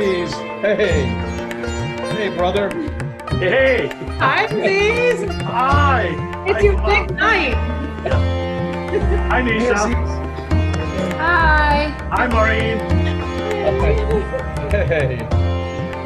Aziz. Hey. Hey, brother. Hey. Hi, Aziz. Hi. It's your big night. Hi, Nisha. Hi. Hi, Maureen. Hey.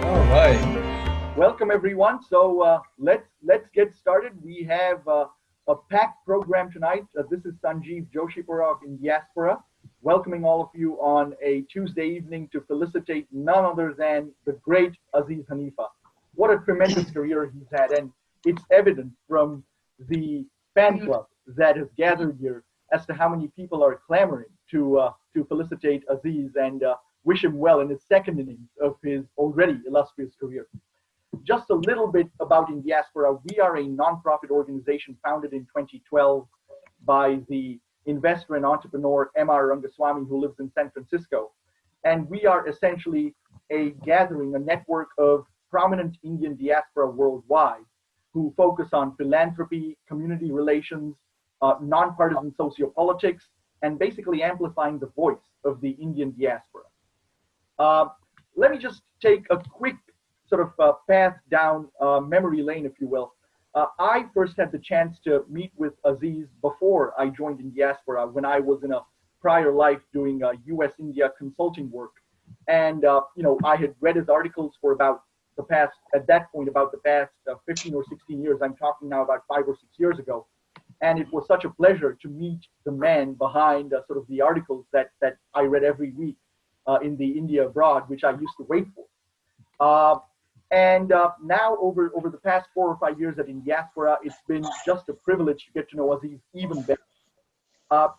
All right. Welcome, everyone. So let's get started. We have a packed program tonight. This is Sanjeev Joshipura of Indiaspora, welcoming all of you on a Tuesday evening to felicitate none other than the great Aziz Haniffa. What a tremendous career he's had, and it's evident from the fan club that has gathered here as to how many people are clamoring to felicitate Aziz and wish him well in his second innings of his already illustrious career. Just a little bit about Indiaspora. We are a nonprofit organization founded in 2012 by the investor and entrepreneur M.R. Rangaswamy, who lives in San Francisco. And we are essentially a gathering, a network of prominent Indian diaspora worldwide who focus on philanthropy, community relations, nonpartisan sociopolitics, and basically amplifying the voice of the Indian diaspora. Let me just take a quick sort of path down memory lane, if you will. I first had the chance to meet with Aziz before I joined Indiaspora when I was in a prior life doing U.S. India consulting work. And, I had read his articles for about the past 15 or 16 years. I'm talking now about 5 or 6 years ago. And it was such a pleasure to meet the man behind sort of the articles that I read every week in the India Abroad, which I used to wait for. And now over the past 4 or 5 years at Indiaspora, it's been just a privilege to get to know Aziz even better.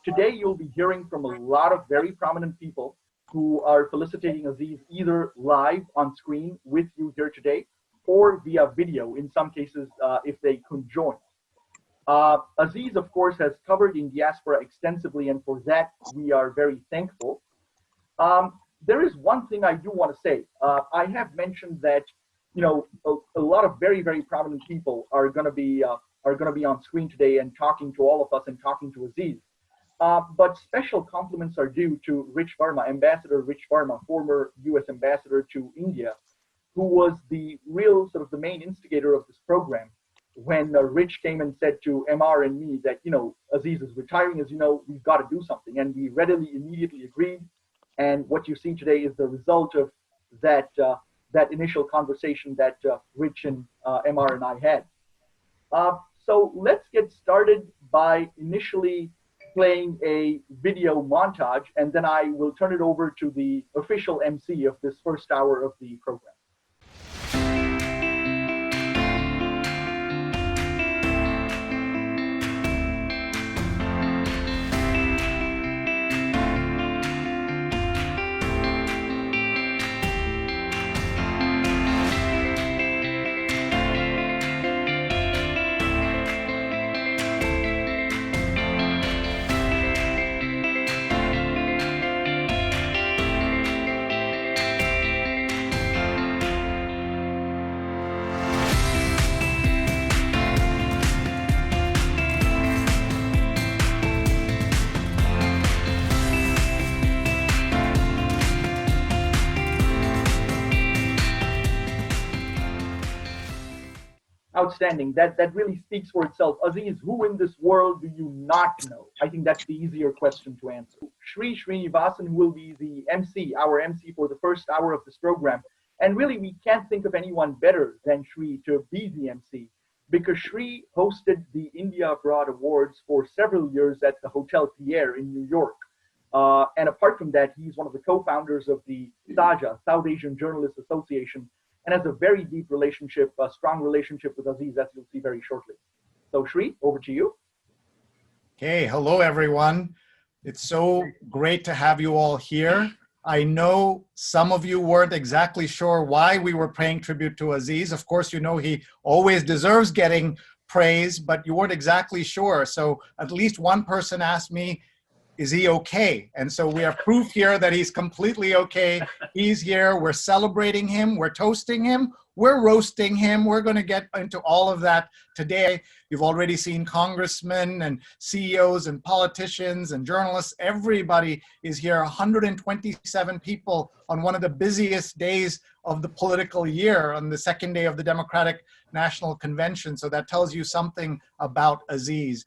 Today, you'll be hearing from a lot of very prominent people who are felicitating Aziz either live on screen with you here today or via video, in some cases, if they couldn't join. Aziz, of course, has covered Indiaspora extensively, and for that, we are very thankful. There is one thing I do want to say. I have mentioned that a lot of very, very prominent people are going to be on screen today and talking to all of us and talking to Aziz. But special compliments are due to Rich Verma, Ambassador Rich Verma, former U.S. Ambassador to India, who was the real sort of the main instigator of this program. When Rich came and said to MR and me that, Aziz is retiring, as you know, we've got to do something. And we readily, immediately agreed. And what you see today is the result of that initial conversation that Rich and MR and I had. So let's get started by initially playing a video montage, and then I will turn it over to the official MC of this first hour of the program. Outstanding. That really speaks for itself. Aziz, who in this world do you not know? I think that's the easier question to answer. Srinivasan, who will be the MC, our MC for the first hour of this program. And really, we can't think of anyone better than Sri to be the MC, because Sri hosted the India Abroad Awards for several years at the Hotel Pierre in New York. And apart from that, he's one of the co-founders of the SAJA, South Asian Journalists Association, and has a very deep relationship, a strong relationship with Aziz, as you'll see very shortly. So Sri, over to you. Okay, hello everyone. It's so great to have you all here. I know some of you weren't exactly sure why we were paying tribute to Aziz. Of course, he always deserves getting praise, but you weren't exactly sure. So at least one person asked me, is he okay? And so we have proof here that he's completely okay. He's here. We're celebrating him. We're toasting him. We're roasting him. We're going to get into all of that today. You've already seen congressmen and CEOs and politicians and journalists. Everybody is here, 127 people on one of the busiest days of the political year, on the second day of the Democratic National Convention. So that tells you something about Aziz.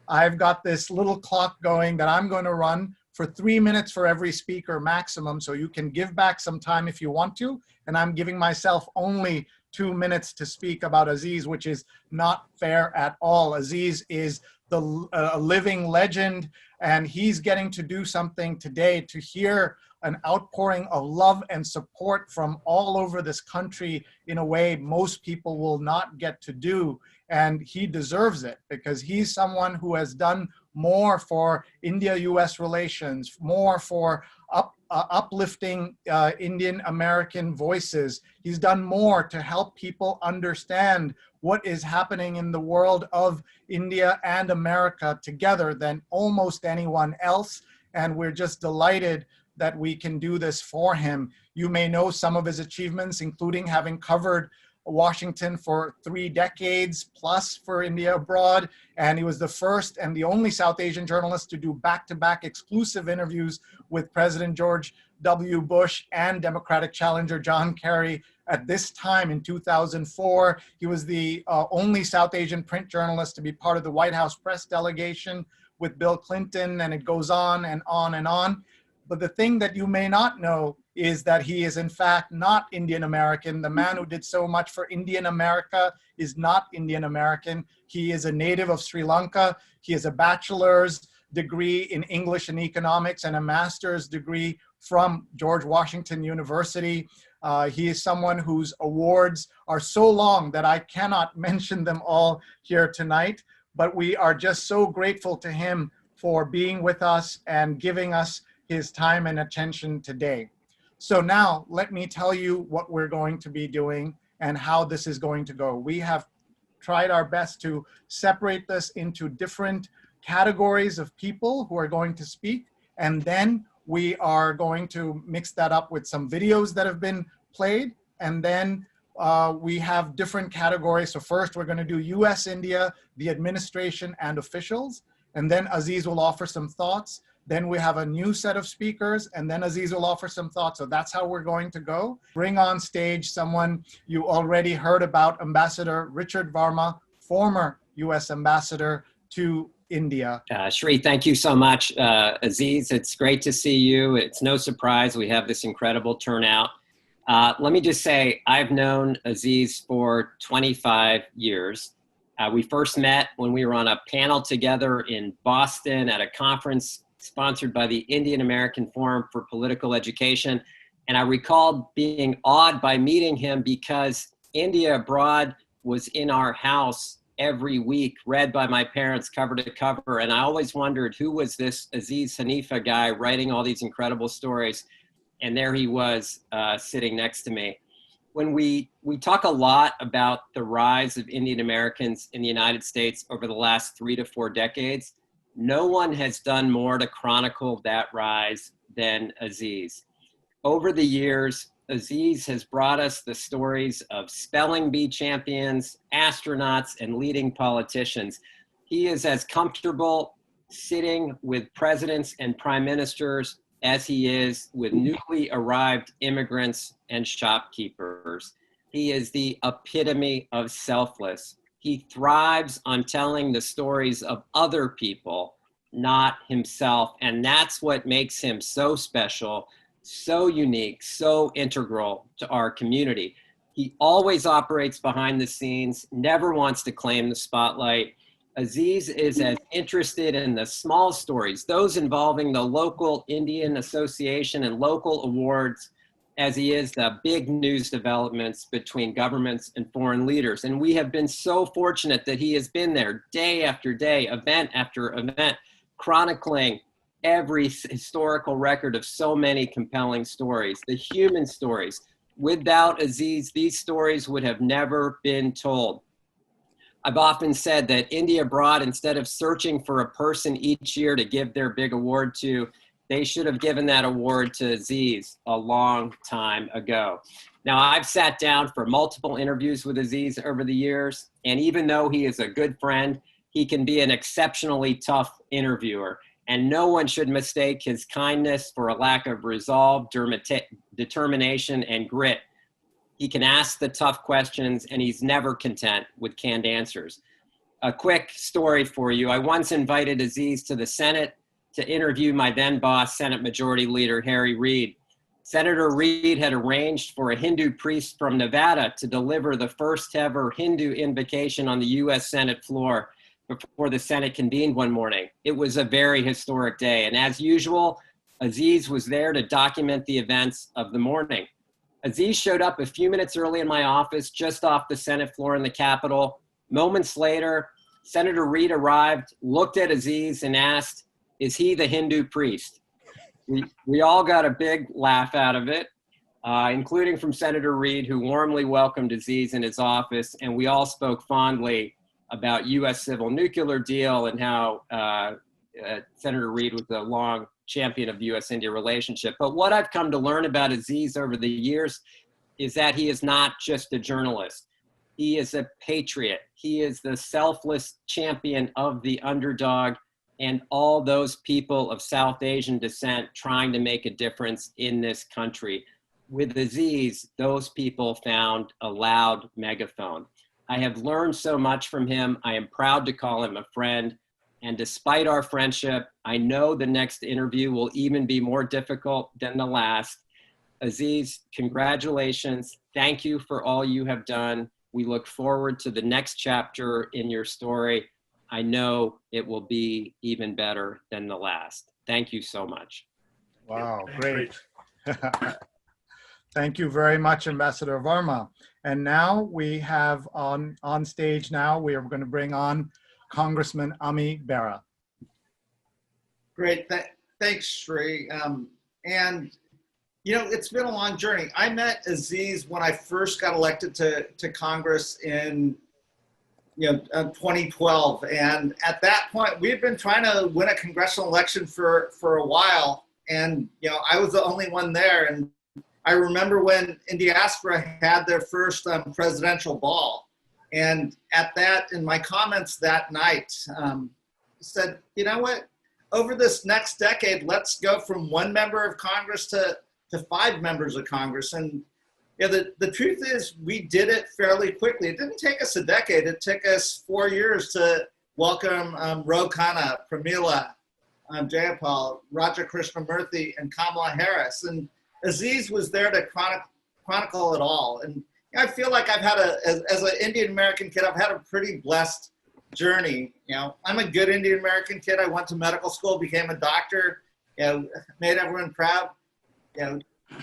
I've got this little clock going that I'm going to run for 3 minutes for every speaker maximum, so you can give back some time if you want to. And I'm giving myself only 2 minutes to speak about Aziz, which is not fair at all. Aziz is a living legend, and he's getting to do something today to hear an outpouring of love and support from all over this country in a way most people will not get to do. And he deserves it because he's someone who has done more for India-US relations, more for uplifting Indian-American voices. He's done more to help people understand what is happening in the world of India and America together than almost anyone else. And we're just delighted that we can do this for him. You may know some of his achievements, including having covered Washington for 3 decades plus for India abroad. And he was the first and the only South Asian journalist to do back-to-back exclusive interviews with President George W. Bush and Democratic challenger John Kerry at this time in 2004. He was the only South Asian print journalist to be part of the White House press delegation with Bill Clinton, and it goes on and on and on. But the thing that you may not know is that he is in fact not Indian American. The man who did so much for Indian America is not Indian American. He is a native of Sri Lanka. He has a bachelor's degree in English and economics and a master's degree from George Washington University. He is someone whose awards are so long that I cannot mention them all here tonight, but we are just so grateful to him for being with us and giving us his time and attention today. So now let me tell you what we're going to be doing and how this is going to go. We have tried our best to separate this into different categories of people who are going to speak, and then we are going to mix that up with some videos that have been played, and then we have different categories. So first we're going to do U.S. India, the administration and officials, and then Aziz will offer some thoughts. Then we have a new set of speakers, and then Aziz will offer some thoughts. So that's how we're going to go. Bring on stage someone you already heard about, Ambassador Richard Verma, former U.S. Ambassador to India. Sri, thank you so much. Aziz, it's great to see you. It's no surprise we have this incredible turnout. Let me just say, I've known Aziz for 25 years. We first met when we were on a panel together in Boston at a conference sponsored by the Indian American Forum for Political Education. And I recalled being awed by meeting him because India Abroad was in our house every week, read by my parents cover to cover. And I always wondered, who was this Aziz Haniffa guy writing all these incredible stories? And there he was sitting next to me. When we talk a lot about the rise of Indian Americans in the United States over the last 3 to 4 decades, no one has done more to chronicle that rise than Aziz. Over the years, Aziz has brought us the stories of spelling bee champions, astronauts, and leading politicians. He is as comfortable sitting with presidents and prime ministers as he is with newly arrived immigrants and shopkeepers. He is the epitome of selfless. He thrives on telling the stories of other people, not himself. And that's what makes him so special, so unique, so integral to our community. He always operates behind the scenes, never wants to claim the spotlight. Aziz is as interested in the small stories, those involving the local Indian Association and local awards, as he is the big news developments between governments and foreign leaders. And we have been so fortunate that he has been there day after day, event after event, chronicling every historical record of so many compelling stories, the human stories. Without Aziz, these stories would have never been told. I've often said that India Abroad, instead of searching for a person each year to give their big award to, they should have given that award to Aziz a long time ago. Now, I've sat down for multiple interviews with Aziz over the years, and even though he is a good friend, he can be an exceptionally tough interviewer. And no one should mistake his kindness for a lack of resolve, determination, and grit. He can ask the tough questions, and he's never content with canned answers. A quick story for you. I once invited Aziz to the Senate to interview my then boss, Senate Majority Leader Harry Reid. Senator Reid had arranged for a Hindu priest from Nevada to deliver the first ever Hindu invocation on the U.S. Senate floor before the Senate convened one morning. It was a very historic day, and as usual, Aziz was there to document the events of the morning. Aziz showed up a few minutes early in my office, just off the Senate floor in the Capitol. Moments later, Senator Reid arrived, looked at Aziz, and asked, "Is he the Hindu priest?" We all got a big laugh out of it, including from Senator Reid, who warmly welcomed Aziz in his office, and we all spoke fondly about U.S. civil nuclear deal and how Senator Reid was a long champion of the U.S. India relationship. But what I've come to learn about Aziz over the years is that he is not just a journalist. He is a patriot. He is the selfless champion of the underdog and all those people of South Asian descent trying to make a difference in this country. With Aziz, those people found a loud megaphone. I have learned so much from him. I am proud to call him a friend. And despite our friendship, I know the next interview will even be more difficult than the last. Aziz, congratulations. Thank you for all you have done. We look forward to the next chapter in your story. I know it will be even better than the last. Thank you so much. Wow, great. Thank you very much, Ambassador Verma. And now we have on stage now, we are going to bring on Congressman Bera. Great, thanks, Sri. And you know, it's been a long journey. I met Aziz when I first got elected to Congress in 2012, and at that point, we had been trying to win a congressional election for a while, and I was the only one there. And I remember when Indiaspora had their first presidential ball, and at that, in my comments that night, said, you know what, over this next decade, let's go from one member of Congress to 5 members of Congress. And the truth is, we did it fairly quickly. It didn't take us a decade. It took us 4 years to welcome Khanna, Pramila, Jayapal, Raja Krishnamurthy, and Kamala Harris. And Aziz was there to chronicle it all. And I feel like I've had as an Indian American kid, I've had a pretty blessed journey. I'm a good Indian American kid. I went to medical school, became a doctor, made everyone proud.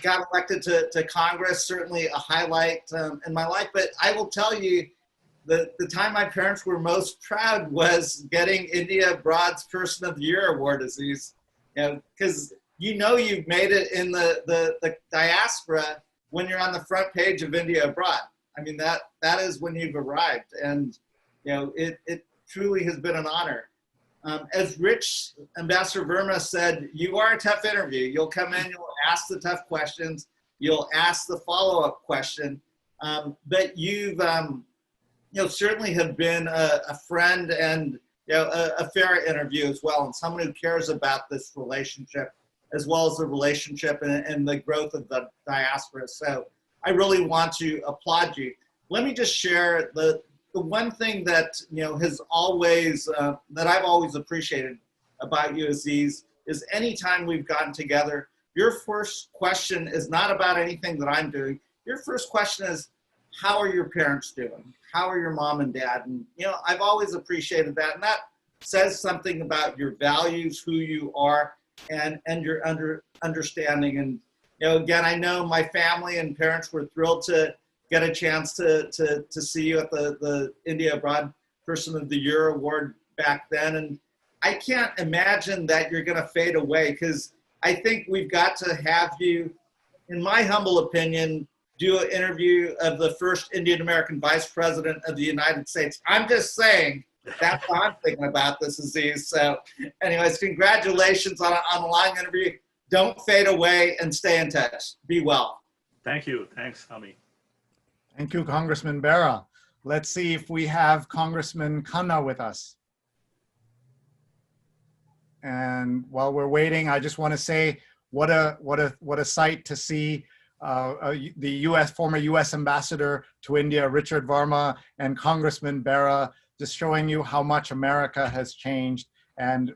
Got elected to Congress, certainly a highlight in my life. But I will tell you, the time my parents were most proud was getting India Abroad's Person of the Year award, Aziz. Because you've made it in the diaspora when you're on the front page of India Abroad. I mean, that is when you've arrived. And, it truly has been an honor. As Rich, Ambassador Verma said, you are a tough interview. You'll come in, you'll ask the tough questions, you'll ask the follow-up question, but you've, certainly have been a friend and a fair interview as well, and someone who cares about this relationship as well as the relationship and the growth of the diaspora. So I really want to applaud you. Let me just share the one thing that has always that I've always appreciated about you, Aziz, is anytime we've gotten together, your first question is not about anything that I'm doing. Your first question is, how are your parents doing? How are your mom and dad? And I've always appreciated that, and that says something about your values, who you are, and your understanding. And again, I know my family and parents were thrilled to get a chance to see you at the India Abroad Person of the Year award back then. And I can't imagine that you're going to fade away, because I think we've got to have you, in my humble opinion, do an interview of the first Indian American Vice President of the United States. I'm just saying, that's how I'm thinking about this, Aziz. So anyways, congratulations on a long interview. Don't fade away and stay in touch. Be well. Thank you. Thanks, Ami. Thank you, Congressman Bera. Let's see if we have Congressman Khanna with us. And while we're waiting, I just want to say what a sight to see the former U.S. ambassador to India, Richard Verma, and Congressman Bera, just showing you how much America has changed, and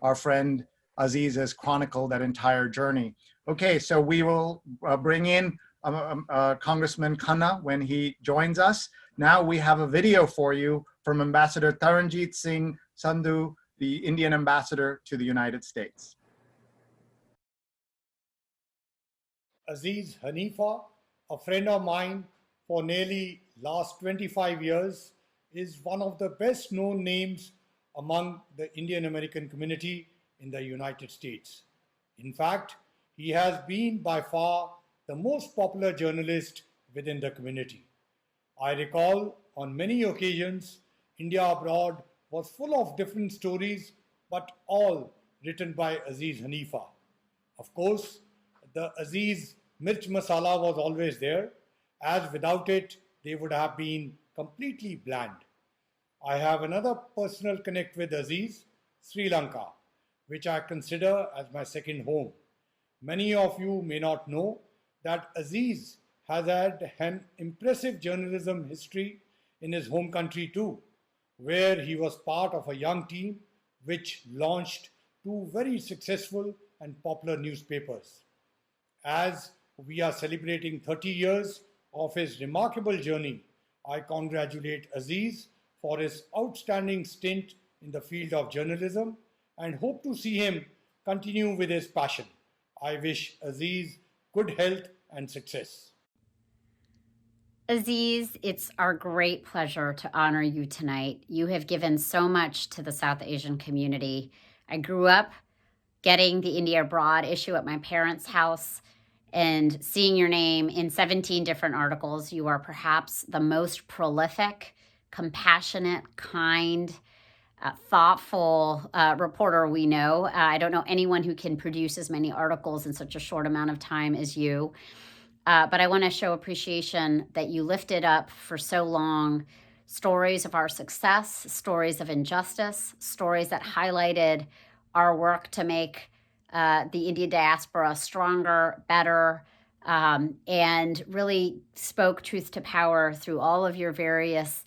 our friend Aziz has chronicled that entire journey. Okay, so we will bring in Congressman Khanna when he joins us. Now we have a video for you from Ambassador Taranjit Singh Sandhu, the Indian ambassador to the United States. Aziz Haniffa, a friend of mine for nearly last 25 years, is one of the best known names among the Indian American community in the United States. In fact, he has been by far the most popular journalist within the community. I recall on many occasions, India Abroad was full of different stories, but all written by Aziz Haniffa. Of course, the Aziz Mirch Masala was always there, as without it, they would have been completely bland. I have another personal connect with Aziz, Sri Lanka, which I consider as my second home. Many of you may not know that Aziz has had an impressive journalism history in his home country too, where he was part of a young team which launched two very successful and popular newspapers. As we are celebrating 30 years of his remarkable journey, I congratulate Aziz for his outstanding stint in the field of journalism and hope to see him continue with his passion. I wish Aziz good health and success. Aziz, it's our great pleasure to honor you tonight. You have given so much to the South Asian community. I grew up getting the India Abroad issue at my parents' house and seeing your name in 17 different articles. You are perhaps the most prolific, compassionate, kind, thoughtful reporter we know. I don't know anyone who can produce as many articles in such a short amount of time as you. But I want to show appreciation that you lifted up for so long stories of our success, stories of injustice, stories that highlighted our work to make the Indian diaspora stronger, better, and really spoke truth to power through all of your various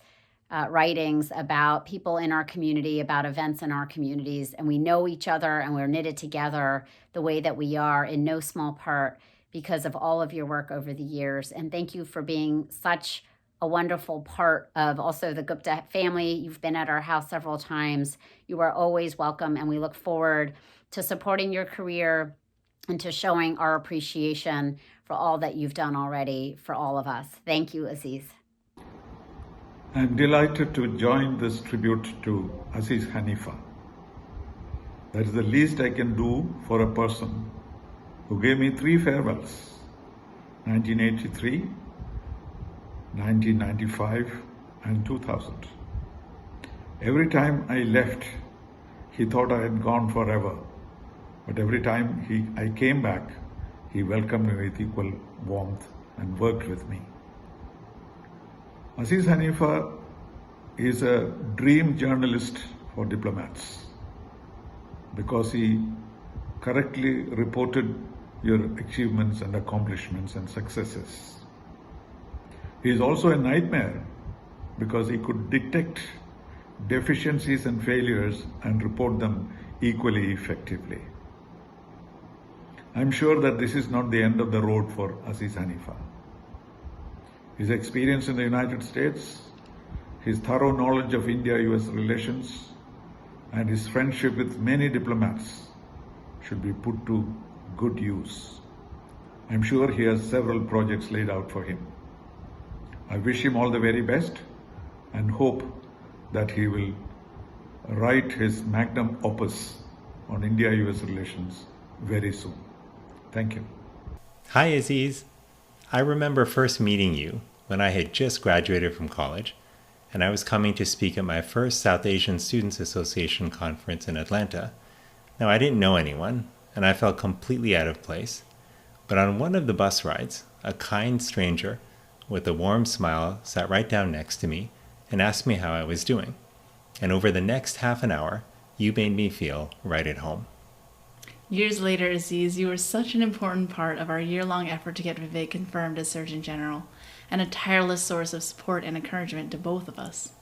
writings about people in our community, about events in our communities. And we know each other and we're knitted together the way that we are in no small part because of all of your work over the years. And thank you for being such a wonderful part of also the Gupta family. You've been at our house several times. You are always welcome, and we look forward to supporting your career and to showing our appreciation for all that you've done already for all of us. Thank you, Aziz. I'm delighted to join this tribute to Aziz Haniffa. That is the least I can do for a person who gave me three farewells: 1983, 1995, and 2000. Every time I left, he thought I had gone forever. But every time I came back, he welcomed me with equal warmth and worked with me. Aziz Haniffa is a dream journalist for diplomats because he correctly reported your achievements and accomplishments and successes. He is also a nightmare because he could detect deficiencies and failures and report them equally effectively. I'm sure that this is not the end of the road for Aziz Haniffa. His experience in the United States, his thorough knowledge of India-US relations, and his friendship with many diplomats should be put to good use. I'm sure he has several projects laid out for him. I wish him all the very best and hope that he will write his magnum opus on India-US relations very soon. Thank you. Hi Aziz. I remember first meeting you when I had just graduated from college, and I was coming to speak at my first South Asian Students Association conference in Atlanta. Now, I didn't know anyone, and I felt completely out of place. But on one of the bus rides, a kind stranger with a warm smile sat right down next to me and asked me how I was doing. And over the next half an hour, you made me feel right at home. Years later, Aziz, you were such an important part of our year-long effort to get Vivek confirmed as Surgeon General, and a tireless source of support and encouragement to both of us.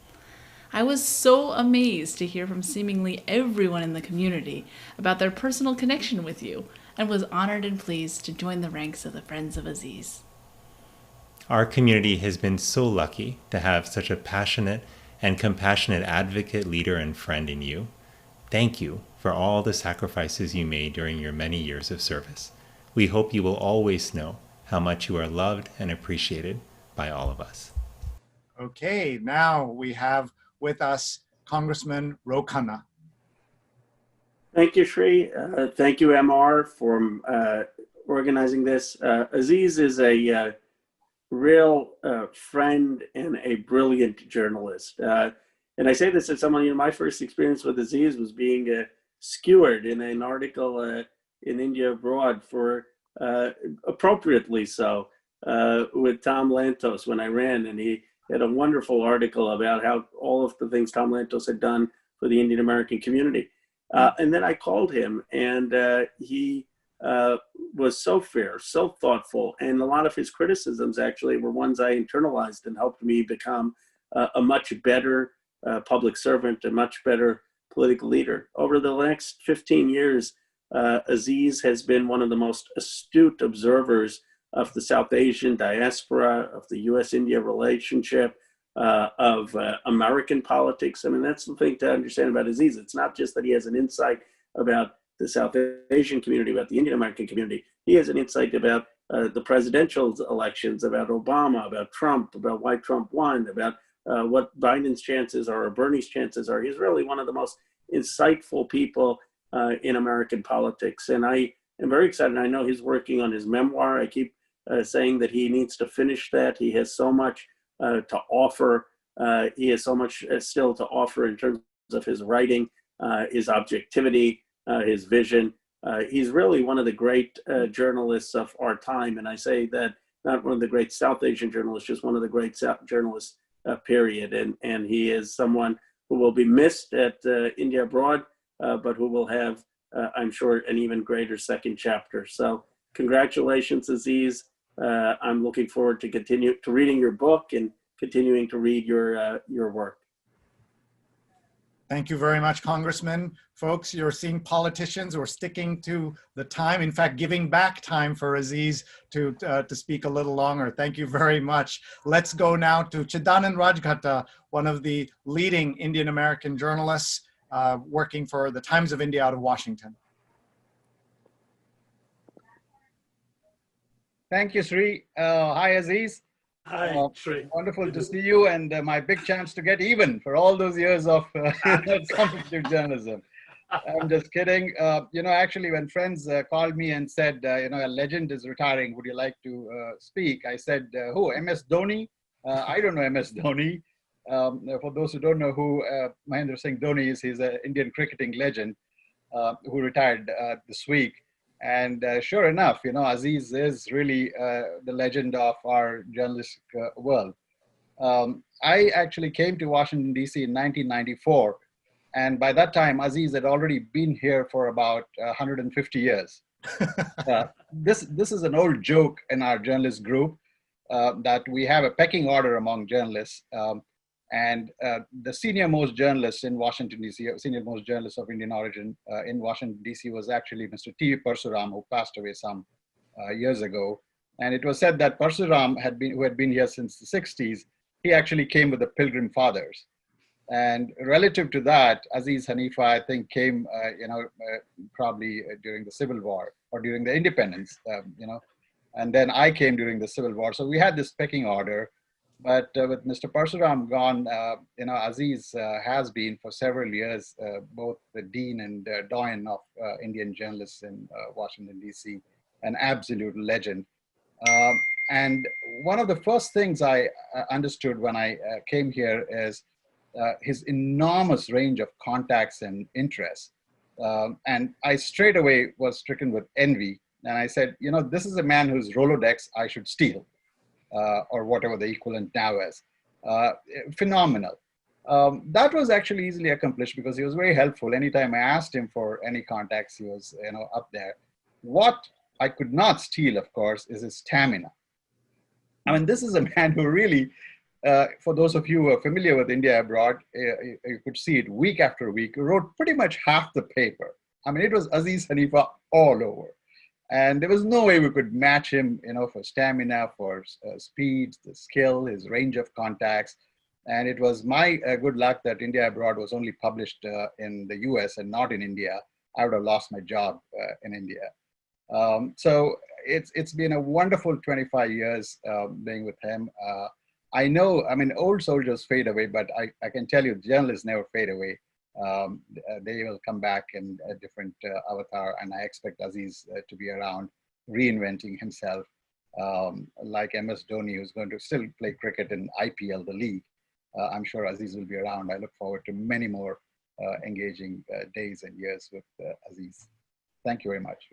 I was so amazed to hear from seemingly everyone in the community about their personal connection with you, and was honored and pleased to join the ranks of the Friends of Aziz. Our community has been so lucky to have such a passionate and compassionate advocate, leader, and friend in you. Thank you for all the sacrifices you made during your many years of service. We hope you will always know how much you are loved and appreciated by all of us. Okay, now we have with us Congressman Khanna. Thank you, Sri. Thank you, MR, for organizing this. Aziz is a real friend and a brilliant journalist. And I say this as someone, my first experience with Aziz was being skewered in an article in India Abroad for, appropriately so, with Tom Lantos when I ran. And he had a wonderful article about how all of the things Tom Lantos had done for the Indian American community. And then I called him, and he was so fair, so thoughtful, and a lot of his criticisms actually were ones I internalized and helped me become a much better public servant, a much better political leader. Over the next 15 years, Aziz has been one of the most astute observers of the South Asian diaspora, of the U.S. India relationship, of American politics. I mean, that's the thing to understand about Aziz. It's not just that he has an insight about the South Asian community, about the Indian American community. He has an insight about the presidential elections, about Obama, about Trump, about why Trump won, about what Biden's chances are or Bernie's chances are. He's really one of the most insightful people in American politics. And I am very excited. I know he's working on his memoir. I keep saying that he needs to finish that. He has so much to offer. He has so much still to offer in terms of his writing, his objectivity, his vision. He's really one of the great journalists of our time. And I say that not one of the great South Asian journalists, just one of the great journalists, period. And he is someone who will be missed at India Abroad, but who will have, I'm sure, an even greater second chapter. So congratulations, Aziz. I'm looking forward to reading your book and continuing to read your work. Thank you very much, Congressman. Folks, you're seeing politicians who are sticking to the time, in fact, giving back time for Aziz to speak a little longer. Thank you very much. Let's go now to Chidanand Rajghatta, one of the leading Indian American journalists working for the Times of India out of Washington. Thank you, Sri. Hi, Aziz. Hi, Sri. Wonderful to see you, and my big chance to get even for all those years of competitive journalism. I'm just kidding. Actually, when friends called me and said, a legend is retiring, would you like to speak? I said, who, MS Dhoni? I don't know MS Dhoni. For those who don't know who Mahendra Singh Dhoni is, he's an Indian cricketing legend who retired this week. And sure enough, Aziz is really the legend of our journalistic world. I actually came to Washington, D.C. in 1994. And by that time, Aziz had already been here for about 150 years. This is an old joke in our journalist group that we have a pecking order among journalists. And the senior most journalist in Washington, D.C., senior most journalist of Indian origin in Washington, D.C. was actually Mr. T. Parsuram, who passed away some years ago. And it was said that Parsuram, who had been here since the 60s, he actually came with the Pilgrim Fathers. And relative to that, Aziz Haniffa, I think, came, probably during the Civil War or during the independence, and then I came during the Civil War. So we had this pecking order. But with Mr. Parsuram gone, Aziz has been for several years both the dean and doyen of Indian journalists in Washington, D.C., an absolute legend. And one of the first things I understood when I came here is his enormous range of contacts and interests. And I straight away was stricken with envy. And I said, you know, this is a man whose Rolodex I should steal, or whatever the equivalent now is. Phenomenal. That was actually easily accomplished because he was very helpful. Anytime I asked him for any contacts, he was, you know, up there. What I could not steal, of course, is his stamina. I mean, this is a man who really, for those of you who are familiar with India abroad, you could see it week after week, wrote pretty much half the paper. I mean, it was Aziz Haniffa all over. And there was no way we could match him, you know, for stamina, for speed, the skill, his range of contacts. And it was my good luck that India Abroad was only published in the US and not in India. I would have lost my job in India. So it's been a wonderful 25 years being with him. I know, I mean, old soldiers fade away, but I can tell you journalists never fade away. They will come back in a different avatar, and I expect Aziz to be around reinventing himself, like MS Dhoni, who's going to still play cricket in IPL, the league. I'm sure Aziz will be around. I look forward to many more engaging days and years with Aziz. Thank you very much.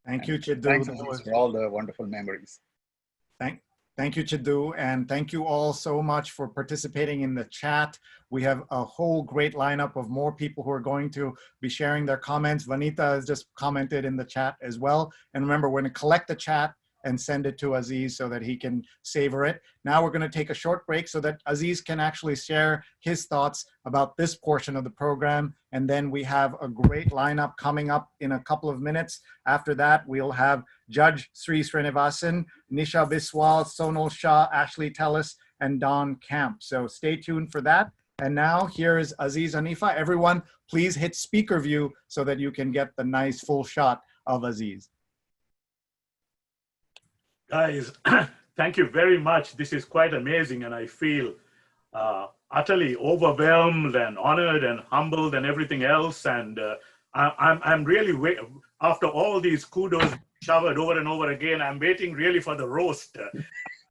Thank you, Chiddu. Thanks, Aziz, for all the wonderful memories. Thank you, Chiddu, and thank you all so much for participating in the chat. We have a whole great lineup of more people who are going to be sharing their comments. Vanita has just commented in the chat as well. And remember, we're going to collect the chat and send it to Aziz so that he can savor it. Now we're going to take a short break so that Aziz can actually share his thoughts about this portion of the program. And then we have a great lineup coming up in a couple of minutes. After that, we'll have Judge Srinivasan, Nisha Biswal, Sonal Shah, Ashley Tellis, and Don Camp. So stay tuned for that. And now here is Aziz Haniffa. Everyone, please hit speaker view so that you can get the nice full shot of Aziz. Guys, thank you very much. This is quite amazing, and I feel utterly overwhelmed and honored and humbled and everything else. And I'm really, after all these kudos showered over and over again, I'm waiting really for the roast.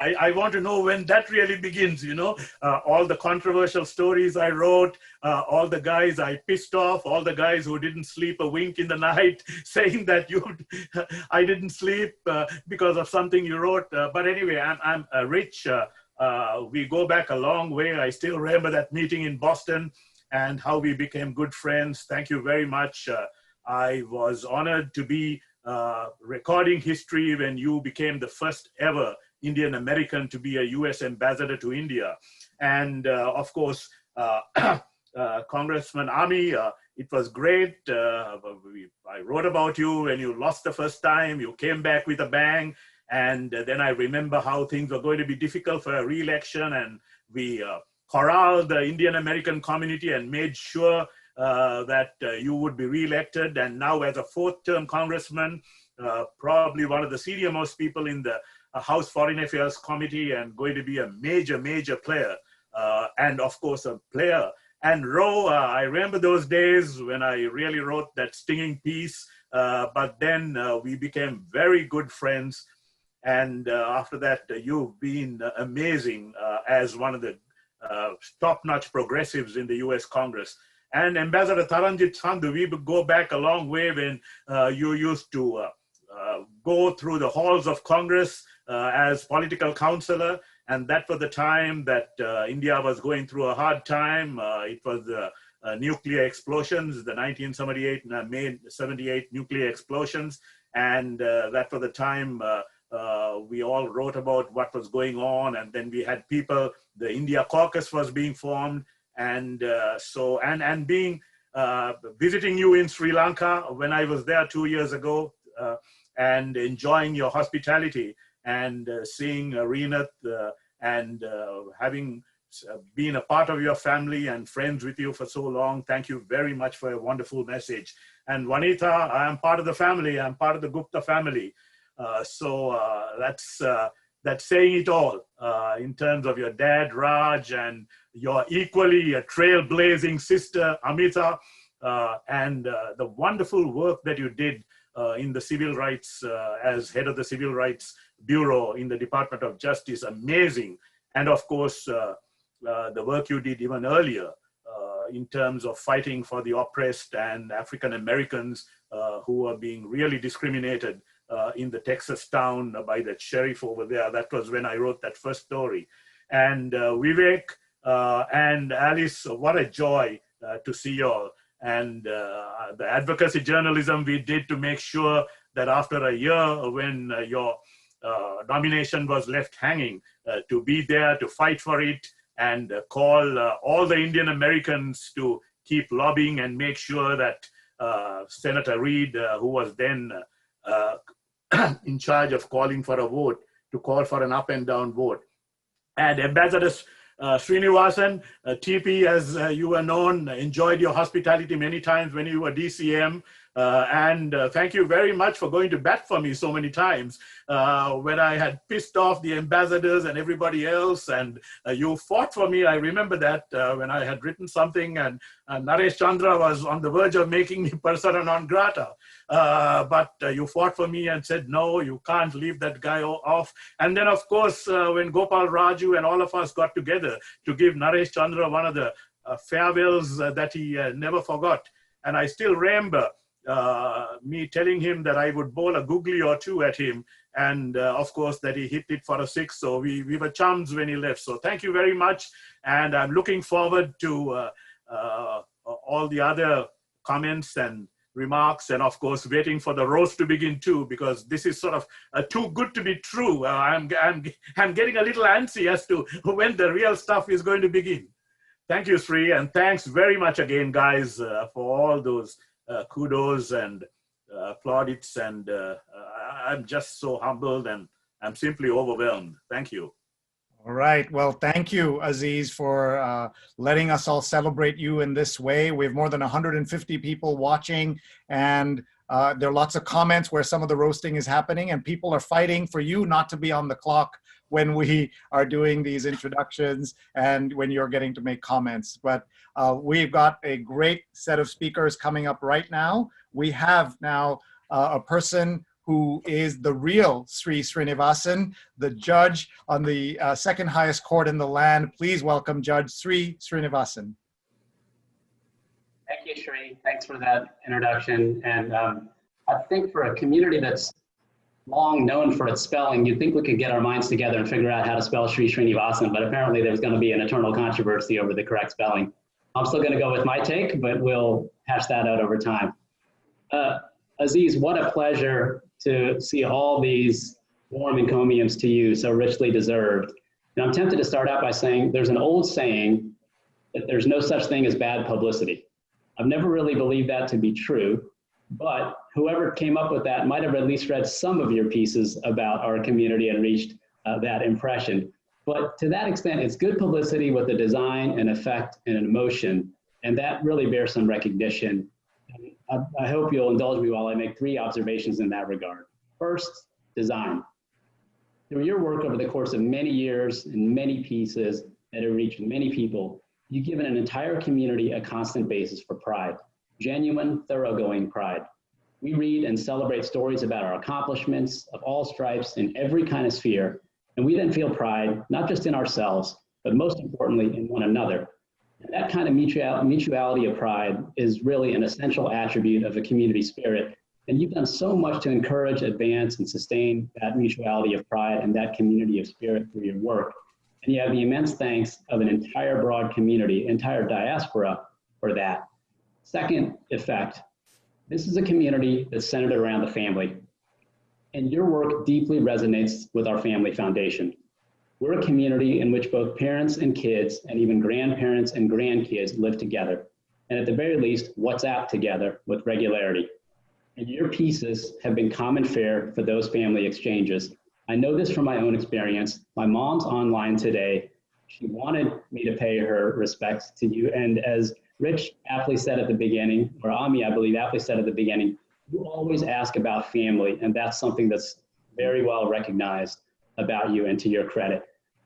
I want to know when that really begins, you know, all the controversial stories I wrote, all the guys I pissed off, all the guys who didn't sleep a wink in the night saying that I didn't sleep because of something you wrote. But anyway, I'm Rich. We go back a long way. I still remember that meeting in Boston and how we became good friends. Thank you very much. I was honored to be recording history when you became the first ever Indian American to be a U.S. ambassador to India. And of course, Congressman Ami, it was great. I wrote about you when you lost the first time. You came back with a bang. And then I remember how things were going to be difficult for a re-election. And we corralled the Indian American community and made sure that you would be re-elected. And now as a fourth-term congressman, probably one of the senior most people in the House Foreign Affairs Committee, and going to be a major player, and of course a player. And Ro, I remember those days when I really wrote that stinging piece, but then we became very good friends. And after that, you've been amazing as one of the top-notch progressives in the US Congress. And Ambassador Taranjit Sandhu, we go back a long way when you used to go through the halls of Congress as political counselor. And that was the time that India was going through a hard time. It was the nuclear explosions, the 1978, May 78 nuclear explosions. And that was the time we all wrote about what was going on. And then we had people, the India caucus was being formed. And being visiting you in Sri Lanka when I was there 2 years ago, and enjoying your hospitality and seeing Reenath and having been a part of your family and friends with you for so long. Thank you very much for a wonderful message. And Vanita, I am part of the family. I'm part of the Gupta family. So that's saying it all in terms of your dad, Raj, and your equally trailblazing sister, Amita, and the wonderful work that you did in the civil rights, as head of the Civil Rights Bureau in the Department of Justice. Amazing. And of course, the work you did even earlier in terms of fighting for the oppressed and African Americans who are being really discriminated in the Texas town by that sheriff over there. That was when I wrote that first story. And Vivek and Alice, what a joy to see you all. And the advocacy journalism we did to make sure that after a year when your nomination was left hanging, to be there to fight for it and call all the Indian Americans to keep lobbying and make sure that Senator Reid, who was then in charge of calling for a vote, to call for an up and down vote. And Ambassador Srinivasan, TP, as you were known, enjoyed your hospitality many times when you were DCM. And thank you very much for going to bat for me so many times when I had pissed off the ambassadors and everybody else. And you fought for me. I remember that when I had written something and Naresh Chandra was on the verge of making me persona non grata. But you fought for me and said, no, you can't leave that guy off. And then, of course, when Gopal Raju and all of us got together to give Naresh Chandra one of the farewells that he never forgot. And I still remember me telling him that I would bowl a googly or two at him, and of course that he hit it for a six. So we were chums when he left. So thank you very much, and I'm looking forward to all the other comments and remarks, and of course waiting for the roast to begin too, because this is sort of too good to be true. I'm getting a little antsy as to when the real stuff is going to begin. Thank you, Sri, and thanks very much again, guys, for all those kudos and plaudits, and I'm just so humbled and I'm simply overwhelmed. Thank you. All right. Well, thank you, Aziz, for letting us all celebrate you in this way. We have more than 150 people watching, and there are lots of comments where some of the roasting is happening, and people are fighting for you not to be on the clock when we are doing these introductions and when you're getting to make comments. But we've got a great set of speakers coming up right now. We have now a person who is the real Sri Srinivasan, the judge on the second highest court in the land. Please welcome Judge Sri Srinivasan. Thank you, Sri. Thanks for that introduction. And I think for a community that's long known for its spelling, you'd think we could get our minds together and figure out how to spell Sri Srinivasan, but apparently there's going to be an eternal controversy over the correct spelling. I'm still going to go with my take, but we'll hash that out over time. Aziz, what a pleasure to see all these warm encomiums to you, so richly deserved. And I'm tempted to start out by saying there's an old saying that there's no such thing as bad publicity. I've never really believed that to be true, but whoever came up with that might have at least read some of your pieces about our community and reached that impression. But to that extent, it's good publicity with a design, an effect, and an emotion, and that really bears some recognition. I hope you'll indulge me while I make 3 observations in that regard. First, design. Through your work over the course of many years and many pieces that have reached many people, you've given an entire community a constant basis for pride, genuine, thoroughgoing pride. We read and celebrate stories about our accomplishments of all stripes in every kind of sphere, and we then feel pride, not just in ourselves, but most importantly in one another. And that kind of mutuality of pride is really an essential attribute of a community spirit. And you've done so much to encourage, advance, and sustain that mutuality of pride and that community of spirit through your work. And you have the immense thanks of an entire broad community, entire diaspora for that. Second effect, this is a community that's centered around the family. And your work deeply resonates with our family foundation. We're a community in which both parents and kids, and even grandparents and grandkids live together. And at the very least, WhatsApp together with regularity. And your pieces have been common fare for those family exchanges. I know this from my own experience. My mom's online today. She wanted me to pay her respects to you. And as Rich aptly said at the beginning, or Ami, I believe, aptly said at the beginning, you always ask about family, and that's something that's very well recognized about you, and to your credit.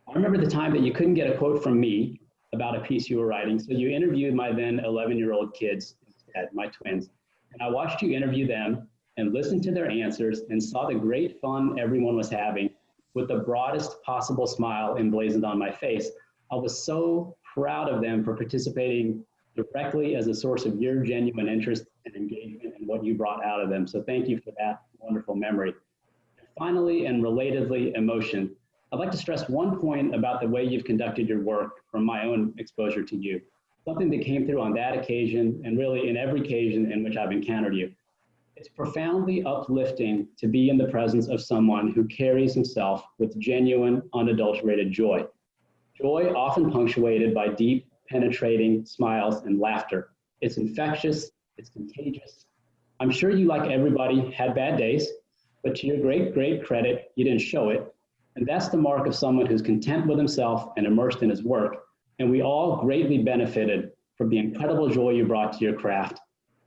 I remember the time that you couldn't get a quote from me about a piece you were writing, so you interviewed my then 11-year-old kids instead, my twins. And I watched you interview them, and listened to their answers and saw the great fun everyone was having with the broadest possible smile emblazoned on my face. I was so proud of them for participating directly as a source of your genuine interest and engagement in what you brought out of them. So thank you for that wonderful memory. Finally, and relatedly, emotion. I'd like to stress one point about the way you've conducted your work from my own exposure to you. Something that came through on that occasion and really in every occasion in which I've encountered you. It's profoundly uplifting to be in the presence of someone who carries himself with genuine, unadulterated joy. Joy often punctuated by deep, penetrating smiles and laughter. It's infectious, it's contagious. I'm sure you, like everybody, had bad days, but to your great credit, you didn't show it. And that's the mark of someone who's content with himself and immersed in his work. And we all greatly benefited from the incredible joy you brought to your craft.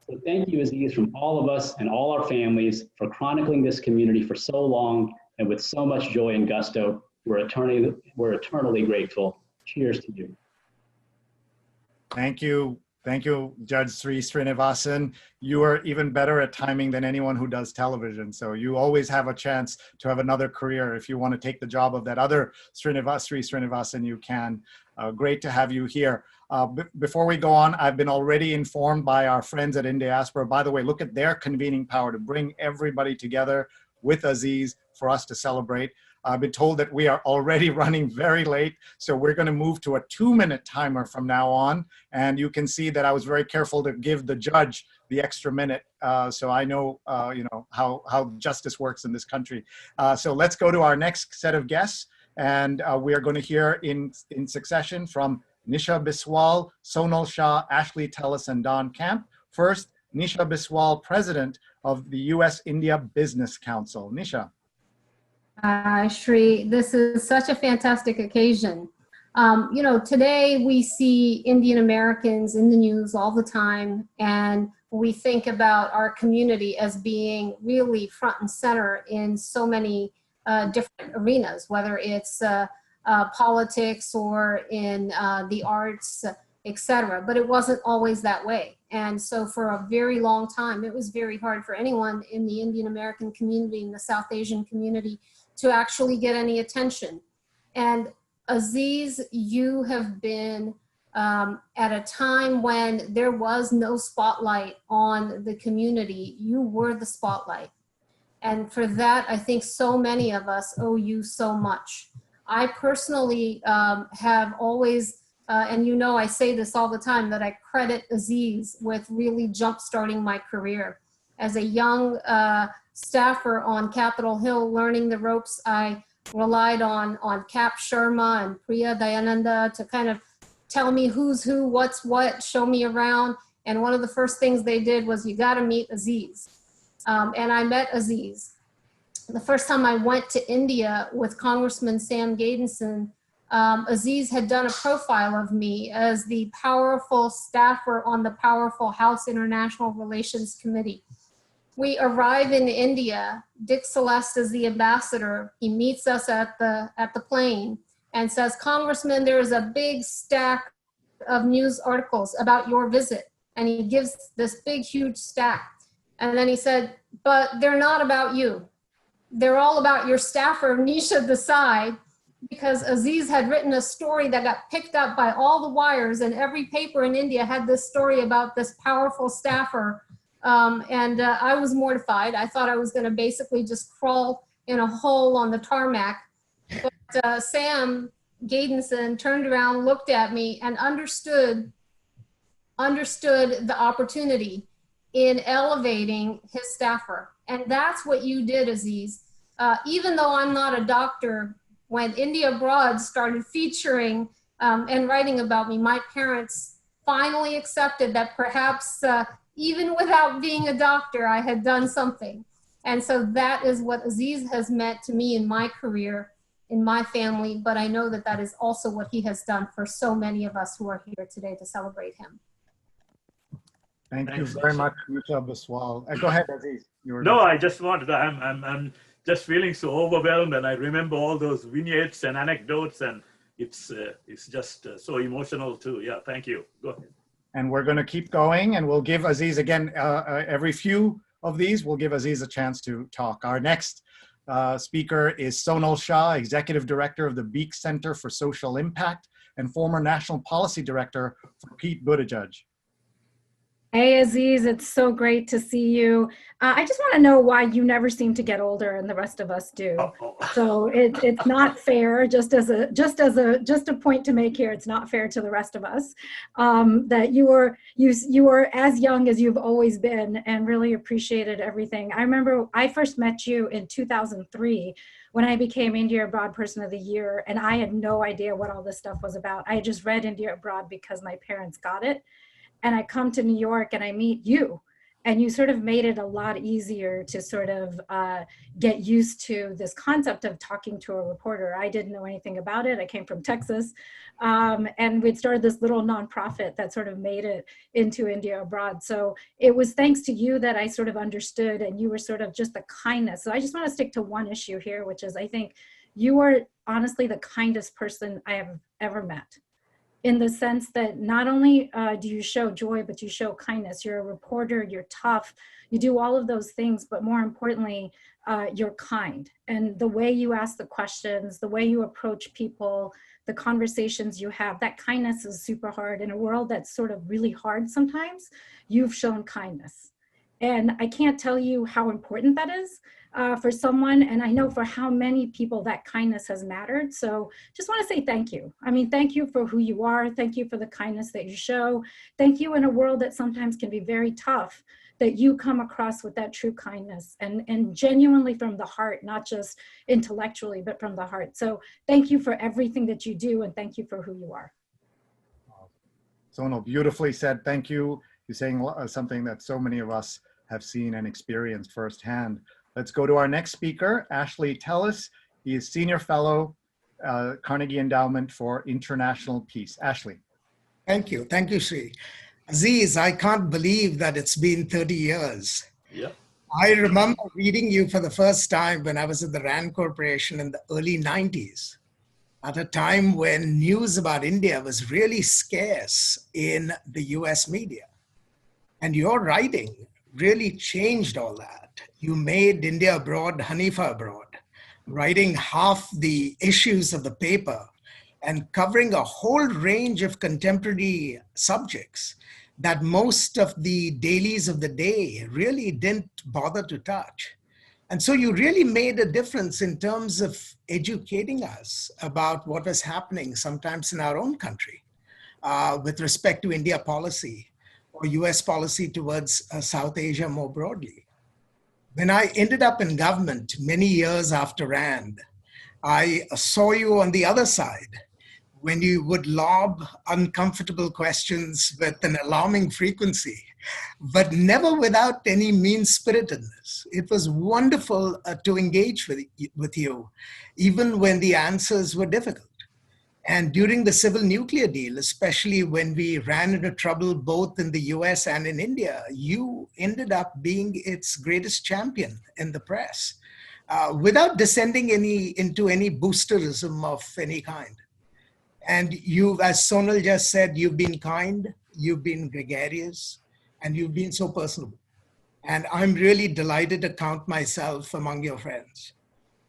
So thank you, Aziz, from all of us and all our families for chronicling this community for so long and with so much joy and gusto. We're eternally grateful. Cheers to you. Thank you. Thank you, Judge Srinivasan. You are even better at timing than anyone who does television. So you always have a chance to have another career. If you want to take the job of that other Srinivasan, you can. Great to have you here. Before we go on, I've been already informed by our friends at Indiaspora. By the way, look at their convening power to bring everybody together with Aziz for us to celebrate. I've been told that we are already running very late, so we're going to move to a 2-minute timer from now on. And you can see that I was very careful to give the judge the extra minute, so I know, how justice works in this country. So let's go to our next set of guests, and we are going to hear in succession from Nisha Biswal, Sonal Shah, Ashley Tellis, and Don Camp. First, Nisha Biswal, President of the U.S. India Business Council. Nisha. Shri, this is such a fantastic occasion. Today we see Indian Americans in the news all the time, and we think about our community as being really front and center in so many different arenas, whether it's politics or in the arts, etc. But it wasn't always that way. And so for a very long time, it was very hard for anyone in the Indian American community, in the South Asian community, to actually get any attention. And Aziz, you have been at a time when there was no spotlight on the community. You were the spotlight. And for that, I think so many of us owe you so much. I personally have always, and I say this all the time, that I credit Aziz with really jump-starting my career. As a young staffer on Capitol Hill learning the ropes, I relied on Cap Sharma and Priya Dayananda to kind of tell me who's who, what's what, show me around. And one of the first things they did was, you got to meet Aziz. And I met Aziz. The first time I went to India with Congressman Sam Gaidinson, Aziz had done a profile of me as the powerful staffer on the powerful House International Relations Committee. We arrive in India. Dick Celeste is the ambassador. He meets us at the plane and says, Congressman, there is a big stack of news articles about your visit. And he gives this big, huge stack. And then he said, but they're not about you. They're all about your staffer, Nisha Desai, because Aziz had written a story that got picked up by all the wires, and every paper in India had this story about this powerful staffer. I was mortified. I thought I was going to basically just crawl in a hole on the tarmac. But Sam Gaidinson turned around, looked at me, and understood the opportunity in elevating his staffer. And that's what you did, Aziz. Even though I'm not a doctor, when India Abroad started featuring and writing about me, my parents finally accepted that perhaps even without being a doctor, I had done something. And so that is what Aziz has meant to me in my career, in my family, but I know that that is also what he has done for so many of us who are here today to celebrate him. Thank you very much, Nisha Biswal. Go ahead, Aziz. No, I just wanted to, I'm just feeling so overwhelmed, and I remember all those vignettes and anecdotes, and it's just so emotional too. Yeah, thank you. Go ahead. And we're going to keep going, and we'll give Aziz again every few of these, we'll give Aziz a chance to talk. Our next speaker is Sonal Shah, Executive Director of the Beek Center for Social Impact and former National Policy Director for Pete Buttigieg. Hey, Aziz, it's so great to see you. I just want to know why you never seem to get older and the rest of us do. So it's not fair, just a point to make here, it's not fair to the rest of us, that you were as young as you've always been and really appreciated everything. I remember I first met you in 2003 when I became India Abroad Person of the Year, and I had no idea what all this stuff was about. I had just read India Abroad because my parents got it. And I come to New York and I meet you, and you sort of made it a lot easier to sort of get used to this concept of talking to a reporter. I didn't know anything about it. I came from Texas, and we'd started this little nonprofit that sort of made it into India Abroad. So it was thanks to you that I sort of understood, and you were sort of just the kindness. So I just want to stick to one issue here, which is I think you are honestly the kindest person I have ever met, in the sense that not only do you show joy, but you show kindness. You're a reporter, you're tough, you do all of those things, but more importantly, you're kind. And the way you ask the questions, the way you approach people, the conversations you have, that kindness is super hard. In a world that's sort of really hard sometimes, you've shown kindness. And I can't tell you how important that is for someone, and I know for how many people that kindness has mattered. So just want to say thank you. I mean, thank you for who you are. Thank you for the kindness that you show. Thank you in a world that sometimes can be very tough, that you come across with that true kindness and genuinely from the heart, not just intellectually, but from the heart. So thank you for everything that you do, and thank you for who you are. Sonal, beautifully said. Thank you. You're saying something that so many of us have seen and experienced firsthand. Let's go to our next speaker, Ashley Tellis. He is Senior Fellow, Carnegie Endowment for International Peace. Ashley. Thank you, Sri. Aziz, I can't believe that it's been 30 years. Yeah. I remember reading you for the first time when I was at the RAND Corporation in the early 90s, at a time when news about India was really scarce in the US media. And your writing really changed all that. You made India Abroad, Haniffa Abroad, writing half the issues of the paper and covering a whole range of contemporary subjects that most of the dailies of the day really didn't bother to touch. And so you really made a difference in terms of educating us about what was happening sometimes in our own country with respect to India policy or US policy towards South Asia more broadly. When I ended up in government many years after RAND, I saw you on the other side when you would lob uncomfortable questions with an alarming frequency, but never without any mean-spiritedness. It was wonderful to engage with you, even when the answers were difficult. And during the civil nuclear deal, especially when we ran into trouble both in the US and in India, you ended up being its greatest champion in the press, without descending into any boosterism of any kind. And you, as Sonal just said, you've been kind, you've been gregarious, and you've been so personable. And I'm really delighted to count myself among your friends.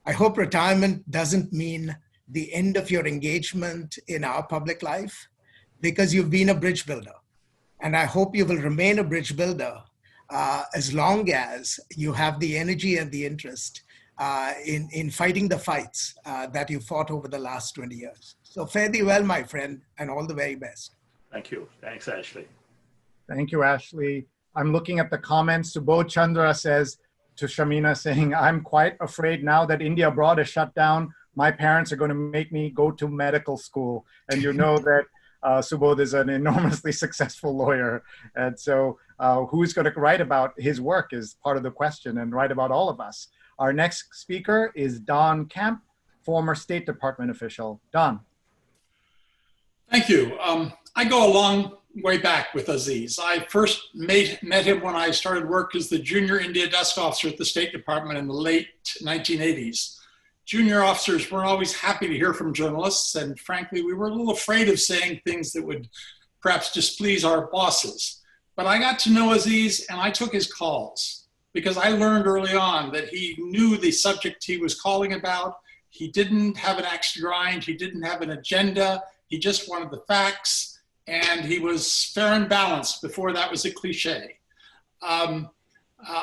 I hope retirement doesn't mean the end of your engagement in our public life, because you've been a bridge builder. And I hope you will remain a bridge builder as long as you have the energy and the interest in fighting the fights that you fought over the last 20 years. So fare thee well, my friend, and all the very best. Thank you. Thanks, Ashley. Thank you, Ashley. I'm looking at the comments. Subodh Chandra says to Shamina, saying, I'm quite afraid now that India Abroad is shut down. My parents are going to make me go to medical school. And you know that Subodh is an enormously successful lawyer. And so who's going to write about his work is part of the question, and write about all of us. Our next speaker is Don Kemp, former State Department official. Don. Thank you. I go a long way back with Aziz. I first met him when I started work as the junior India desk officer at the State Department in the late 1980s. Junior officers weren't always happy to hear from journalists, and frankly, we were a little afraid of saying things that would perhaps displease our bosses. But I got to know Aziz, and I took his calls. because I learned early on that he knew the subject he was calling about. He didn't have an axe to grind. He didn't have an agenda. He just wanted the facts, and he was fair and balanced before that was a cliche.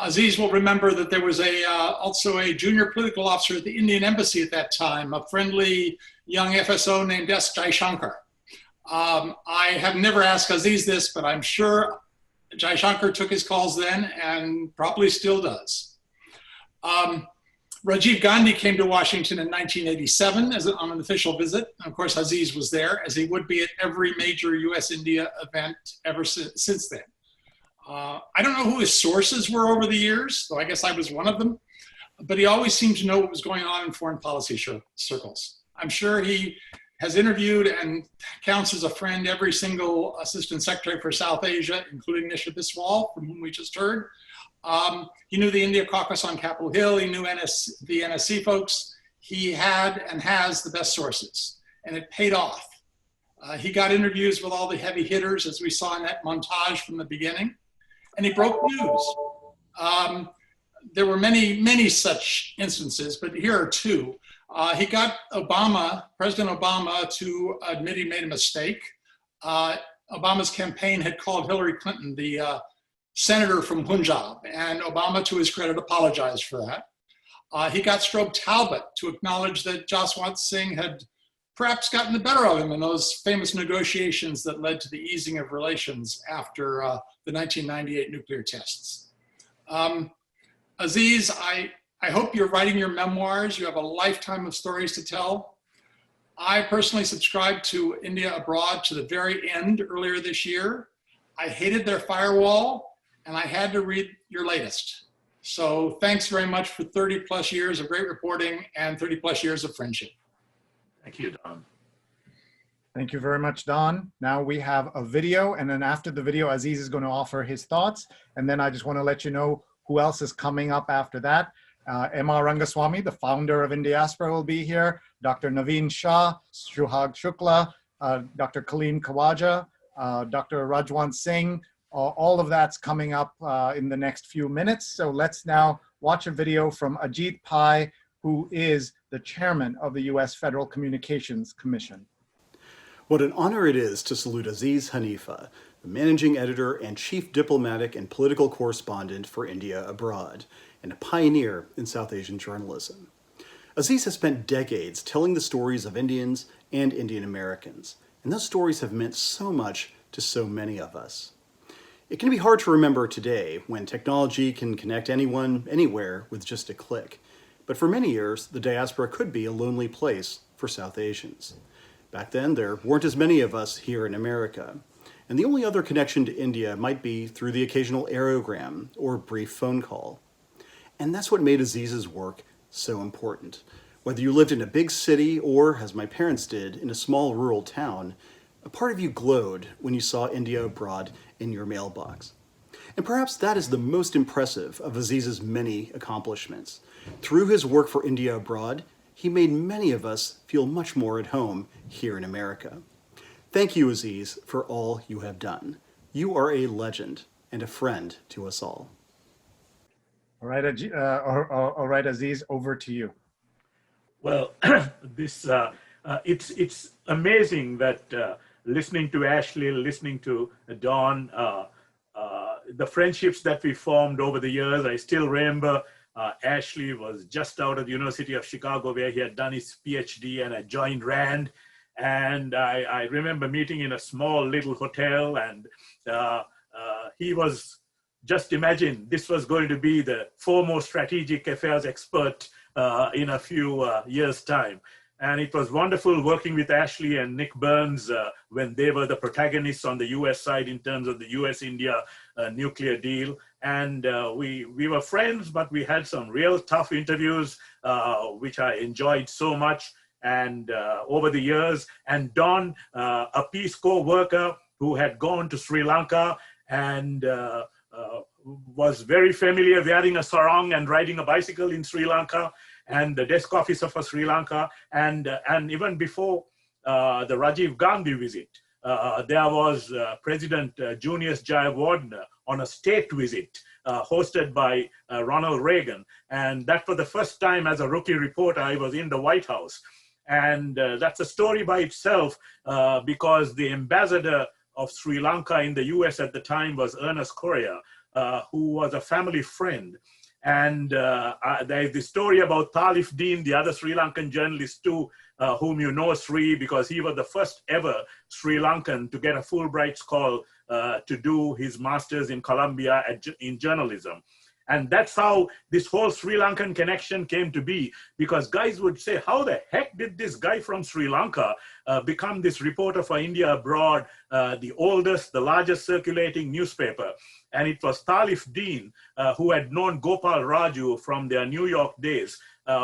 Aziz will remember that there was also a junior political officer at the Indian Embassy at that time, a friendly young FSO named S. Jaishankar. I have never asked Aziz this, but I'm sure Jaishankar took his calls then and probably still does. Rajiv Gandhi came to Washington in 1987 on an official visit. Of course, Aziz was there, as he would be at every major U.S. India event ever since then. I don't know who his sources were over the years, though I guess I was one of them, but he always seemed to know what was going on in foreign policy circles. I'm sure he has interviewed and counts as a friend every single Assistant Secretary for South Asia, including Nisha Biswal, from whom we just heard. He knew the India caucus on Capitol Hill. He knew the NSC folks. He had and has the best sources, and it paid off. He got interviews with all the heavy hitters, as we saw in that montage from the beginning, and he broke news. There were many, many such instances, but here are two. He got President Obama, to admit he made a mistake. Obama's campaign had called Hillary Clinton the senator from Punjab, and Obama, to his credit, apologized for that. He got Strobe Talbot to acknowledge that Jaswant Singh had perhaps gotten the better of him in those famous negotiations that led to the easing of relations after the 1998 nuclear tests. Aziz, I hope you're writing your memoirs. You have a lifetime of stories to tell. I personally subscribed to India Abroad to the very end earlier this year. I hated their firewall, and I had to read your latest. So thanks very much for 30 plus years of great reporting and 30 plus years of friendship. Thank you, Don. Thank you very much, Don. Now we have a video, and then after the video, Aziz is going to offer his thoughts. And then I just want to let you know who else is coming up after that. M.R. Rangaswamy, the founder of Indiaspora, will be here. Dr. Naveen Shah, Shuhag Shukla, Dr. Kaleem Khawaja, Dr. Rajwant Singh. All of that's coming up in the next few minutes. So let's now watch a video from Ajit Pai, who is the chairman of the U.S. Federal Communications Commission. What an honor it is to salute Aziz Haniffa, the managing editor and chief diplomatic and political correspondent for India Abroad, and a pioneer in South Asian journalism. Aziz has spent decades telling the stories of Indians and Indian Americans, and those stories have meant so much to so many of us. It can be hard to remember today when technology can connect anyone, anywhere with just a click. But for many years, the diaspora could be a lonely place for South Asians. Back then, there weren't as many of us here in America. And the only other connection to India might be through the occasional aerogram or brief phone call. And that's what made Aziz's work so important. Whether you lived in a big city or, as my parents did, in a small rural town, a part of you glowed when you saw India Abroad in your mailbox. And perhaps that is the most impressive of Aziz's many accomplishments. Through his work for India Abroad, he made many of us feel much more at home here in America. Thank you, Aziz, for all you have done. You are a legend and a friend to us all. All right, Aziz, over to you. Well, it's amazing that listening to Ashley, listening to Don, the friendships that we formed over the years. I still remember Ashley was just out of the University of Chicago, where he had done his PhD, and I joined RAND. And I remember meeting in a small little hotel, and he was, just imagine, this was going to be the foremost strategic affairs expert in a few years' time. And it was wonderful working with Ashley and Nick Burns when they were the protagonists on the US side in terms of the US India nuclear deal. And we were friends, but we had some real tough interviews, which I enjoyed so much. And over the years, and Don, a Peace Corps worker who had gone to Sri Lanka and was very familiar wearing a sarong and riding a bicycle in Sri Lanka, and the desk officer for Sri Lanka, and even before the Rajiv Gandhi visit, there was President Junius Jayawardena on a state visit hosted by Ronald Reagan. And that for the first time as a rookie reporter, I was in the White House. And that's a story by itself because the ambassador of Sri Lanka in the US at the time was Ernest Correa, who was a family friend. And there's the story about Talif Deen, the other Sri Lankan journalist too, whom you know, Sri, because he was the first ever Sri Lankan to get a Fulbright call to do his master's in Columbia in journalism. And that's how this whole Sri Lankan connection came to be, because guys would say, how the heck did this guy from Sri Lanka become this reporter for India Abroad, the oldest, the largest circulating newspaper? And it was Talif Deen, who had known Gopal Raju from their New York days,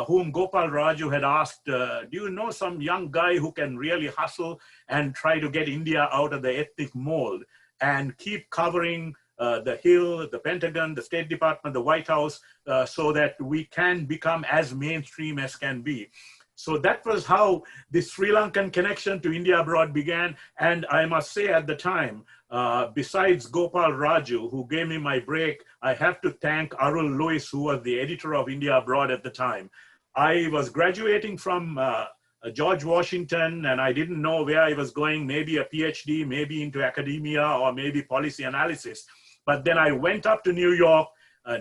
whom Gopal Raju had asked, do you know some young guy who can really hustle and try to get India out of the ethnic mold and keep covering the Hill, the Pentagon, the State Department, the White House, so that we can become as mainstream as can be. So that was how the Sri Lankan connection to India Abroad began. And I must say at the time, besides Gopal Raju, who gave me my break, I have to thank Arul Lewis, who was the editor of India Abroad at the time. I was graduating from George Washington, and I didn't know where I was going, maybe a PhD, maybe into academia, or maybe policy analysis. But then I went up to New York,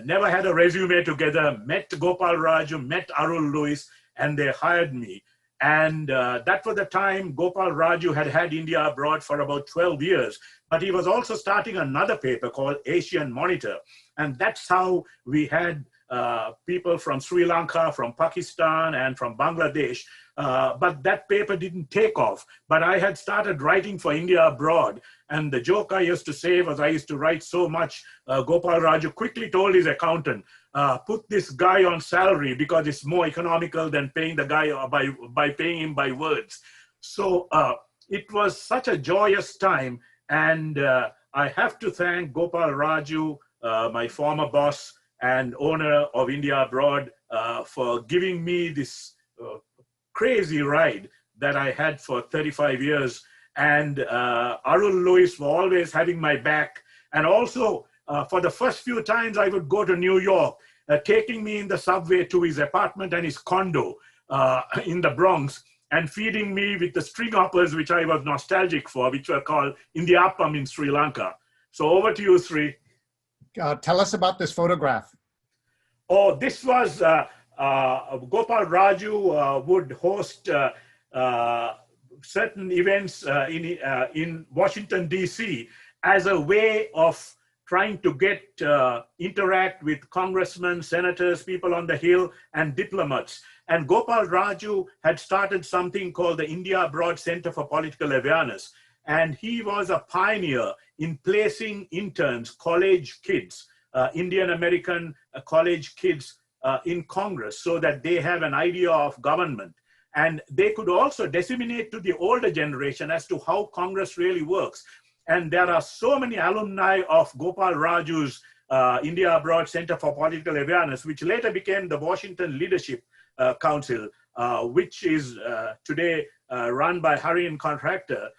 never had a resume together, met Gopal Raju, met Arul Lewis, and they hired me. And that was the time Gopal Raju had had India Abroad for about 12 years. But he was also starting another paper called Asian Monitor. And that's how we had people from Sri Lanka, from Pakistan, and from Bangladesh. But that paper didn't take off. But I had started writing for India Abroad. And the joke I used to say was I used to write so much, Gopal Raju quickly told his accountant, put this guy on salary because it's more economical than paying the guy by paying him by words. So it was such a joyous time. And I have to thank Gopal Raju, my former boss and owner of India Abroad, for giving me this crazy ride that I had for 35 years. And Arul Lewis for always having my back. And also, for the first few times I would go to New York, taking me in the subway to his apartment and his condo in the Bronx, and feeding me with the string hoppers, which I was nostalgic for, which were called Indiappam in Sri Lanka. So over to you, Sri. Tell us about this photograph. Oh, this was Gopal Raju would host certain events in Washington, D.C. as a way of trying to get interact with congressmen, senators, people on the Hill, and diplomats. And Gopal Raju had started something called the India Abroad Center for Political Awareness. And he was a pioneer in placing interns, college kids, Indian American college kids in Congress so that they have an idea of government. And they could also disseminate to the older generation as to how Congress really works. And there are so many alumni of Gopal Raju's India Abroad Center for Political Awareness, which later became the Washington Leadership Council, which is today run by Hurricane Contractor,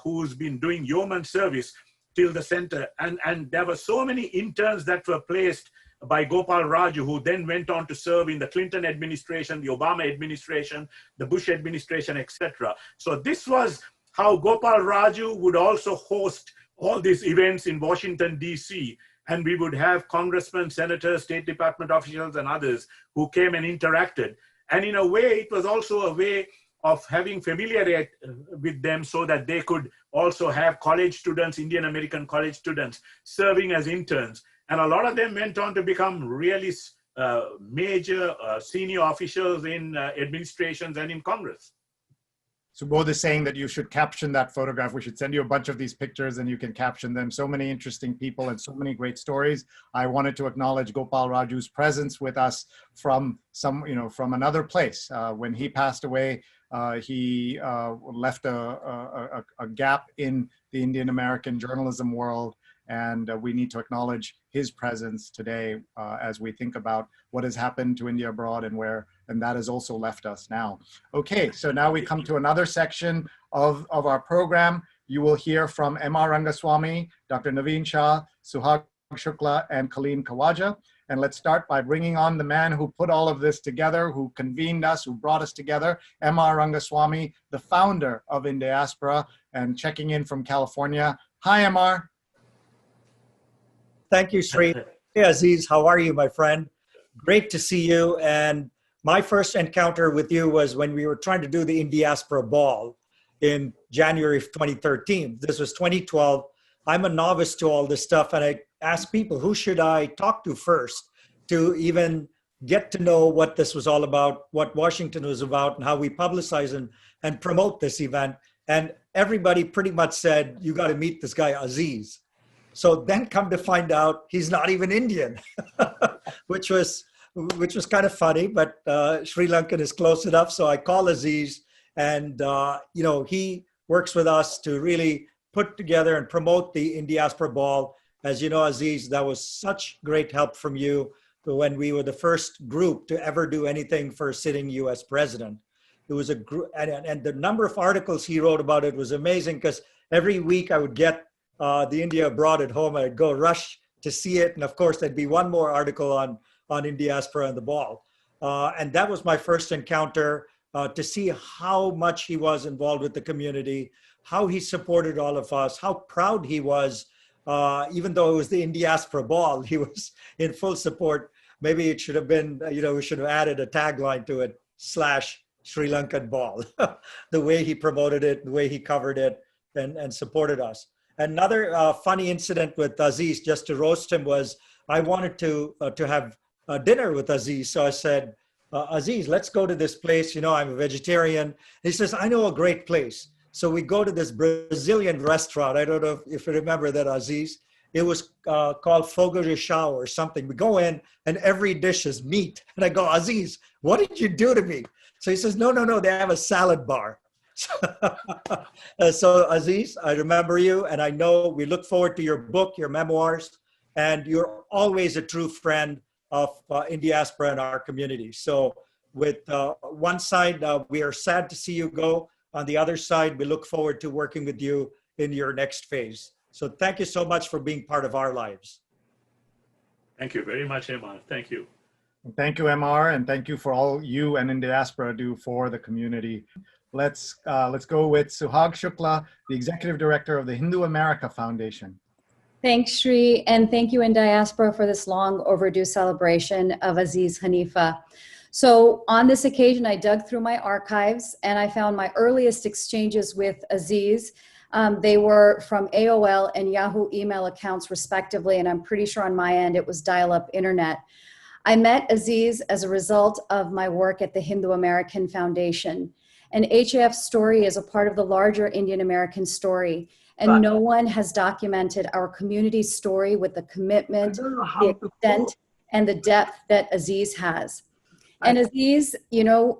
who's been doing yeoman service till the center. And there were so many interns that were placed by Gopal Raju, who then went on to serve in the Clinton administration, the Obama administration, the Bush administration, etc. So this was how Gopal Raju would also host all these events in Washington, D.C. And we would have congressmen, senators, State Department officials, and others who came and interacted. And in a way, it was also a way of having familiarity with them so that they could also have college students, Indian American college students, serving as interns. And a lot of them went on to become really major senior officials in administrations and in Congress. So Bodh is saying that you should caption that photograph. We should send you a bunch of these pictures and you can caption them. So many interesting people and so many great stories. I wanted to acknowledge Gopal Raju's presence with us from from another place. When he passed away, he left a gap in the Indian American journalism world. And we need to acknowledge his presence today as we think about what has happened to India Abroad and that has also left us now. Okay, so now we come to another section of our program. you will hear from M.R. Rangaswamy, Dr. Naveen Shah, Suhag Shukla, and Colleen Kawaja. And let's start by bringing on the man who put all of this together, who convened us, who brought us together, M.R. Rangaswamy, the founder of Indiaspora, and checking in from California. Hi, M.R. Thank you, Sri. Hey, Aziz, how are you, my friend? Great to see you. And my first encounter with you was when we were trying to do the Indiaspora Ball in January of 2013. This was 2012. I'm a novice to all this stuff, and I asked people, who should I talk to first to even get to know what this was all about, what Washington was about, and how we publicize and promote this event. And everybody pretty much said, you got to meet this guy, Aziz. So then come to find out he's not even Indian, which was kind of funny, but Sri Lankan is close enough. So I call Aziz, and he works with us to really put together and promote the Indiaspora Ball. As you know, Aziz, that was such great help from you when we were the first group to ever do anything for a sitting US president. It was a group, and the number of articles he wrote about it was amazing, because every week I would get the India Abroad at home, I'd go rush to see it. And of course, there'd be one more article on Indiaspora and the ball. And that was my first encounter to see how much he was involved with the community, how he supported all of us, how proud he was, even though it was the Indiaspora Ball, he was in full support. Maybe it should have been, we should have added a tagline to it, /Sri Lankan Ball, the way he promoted it, the way he covered it and supported us. Another funny incident with Aziz, just to roast him, was I wanted to have dinner with Aziz. So I said, Aziz, let's go to this place. I'm a vegetarian. He says, I know a great place. So we go to this Brazilian restaurant. I don't know if you remember that, Aziz. It was called Fogo de Chão or something. We go in and every dish is meat. And I go, Aziz, what did you do to me? So he says, no, they have a salad bar. So Aziz, I remember you, and I know we look forward to your book, your memoirs, and you're always a true friend of Indiaspora and our community. So with one side, we are sad to see you go. On the other side, we look forward to working with you in your next phase. So thank you so much for being part of our lives. Thank you very much, Emma. Thank you. Thank you, MR, and thank you for all you and Indiaspora do for the community. Let's go with Suhag Shukla, the Executive Director of the Hindu America Foundation. Thanks, Sri, and thank you Indiaspora for this long overdue celebration of Aziz Haniffa. So on this occasion, I dug through my archives and I found my earliest exchanges with Aziz. They were from AOL and Yahoo email accounts respectively, and I'm pretty sure on my end it was dial-up internet. I met Aziz as a result of my work at the Hindu American Foundation. And HAF's story is a part of the larger Indian American story. And no one has documented our community's story with the commitment, the extent, and the depth that Aziz has. And Aziz,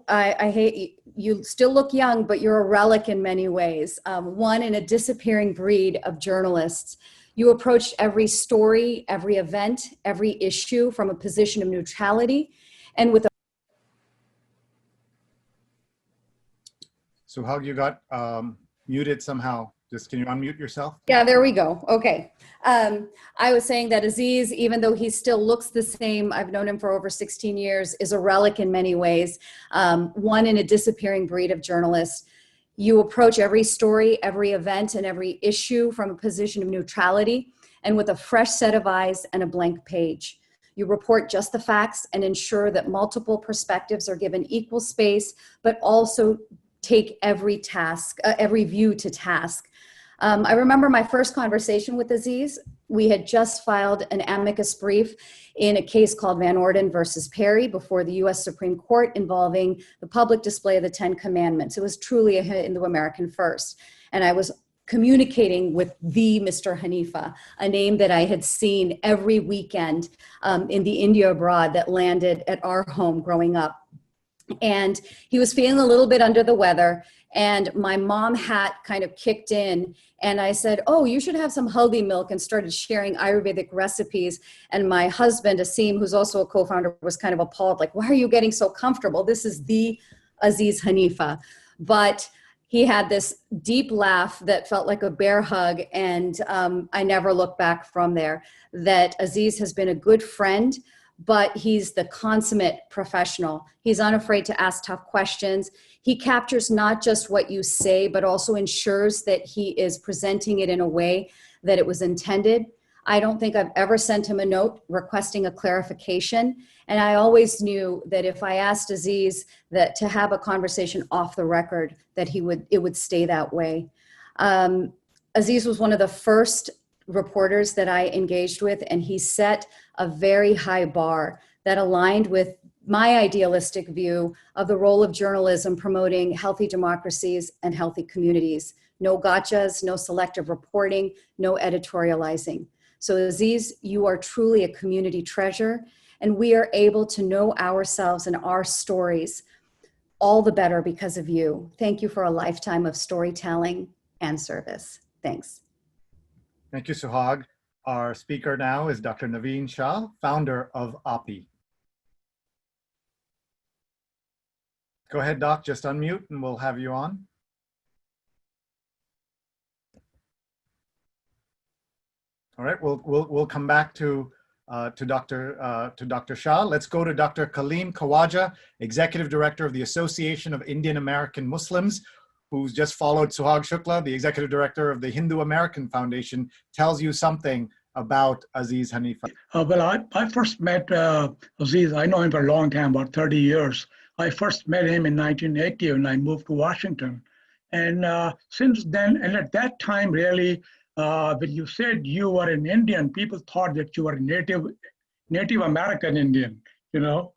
I hate you still look young, but you're a relic in many ways. One in a disappearing breed of journalists. You approached every story, every event, every issue from a position of neutrality and with a Suhag, you got muted somehow. Just can you unmute yourself? Yeah, there we go. Okay. I was saying that Aziz, even though he still looks the same, I've known him for over 16 years, is a relic in many ways. One in a disappearing breed of journalists. You approach every story, every event, and every issue from a position of neutrality and with a fresh set of eyes and a blank page. You report just the facts and ensure that multiple perspectives are given equal space, but also take every view to task. I remember my first conversation with Aziz. We had just filed an amicus brief in a case called Van Orden versus Perry before the U.S. Supreme Court involving the public display of the 10 Commandments. It was truly a Hindu-American first. And I was communicating with the Mr. Haniffa, a name that I had seen every weekend in the India Abroad that landed at our home growing up. And he was feeling a little bit under the weather, and my mom hat kind of kicked in, and I said, oh, you should have some haldi milk, and started sharing Ayurvedic recipes. And my husband, Asim, who's also a co-founder, was kind of appalled, like, why are you getting so comfortable? This is the Aziz Haniffa. But he had this deep laugh that felt like a bear hug, and I never looked back from there. That Aziz has been a good friend, but he's the consummate professional. He's unafraid to ask tough questions. He captures not just what you say, but also ensures that he is presenting it in a way that it was intended. I don't think I've ever sent him a note requesting a clarification. And I always knew that if I asked Aziz that to have a conversation off the record, that it would stay that way. Aziz was one of the first reporters that I engaged with, and he set a very high bar that aligned with my idealistic view of the role of journalism promoting healthy democracies and healthy communities. No gotchas, no selective reporting, no editorializing. So Aziz, you are truly a community treasure, and we are able to know ourselves and our stories all the better because of you. Thank you for a lifetime of storytelling and service. Thanks. Thank you, Suhag. Our speaker now is Dr. Naveen Shah, founder of API. Go ahead, Doc, just unmute and we'll have you on. All right, we'll come back to Dr. Shah. Let's go to Dr. Kaleem Khawaja, Executive Director of the Association of Indian American Muslims, who's just followed Suhag Shukla, the Executive Director of the Hindu American Foundation, tells you something about Aziz Haniffa. Well, I first met Aziz. I know him for a long time, about 30 years. I first met him in 1980 when I moved to Washington. And since then, and at that time, really, when you said you were an Indian, people thought that you were a Native American Indian. You know,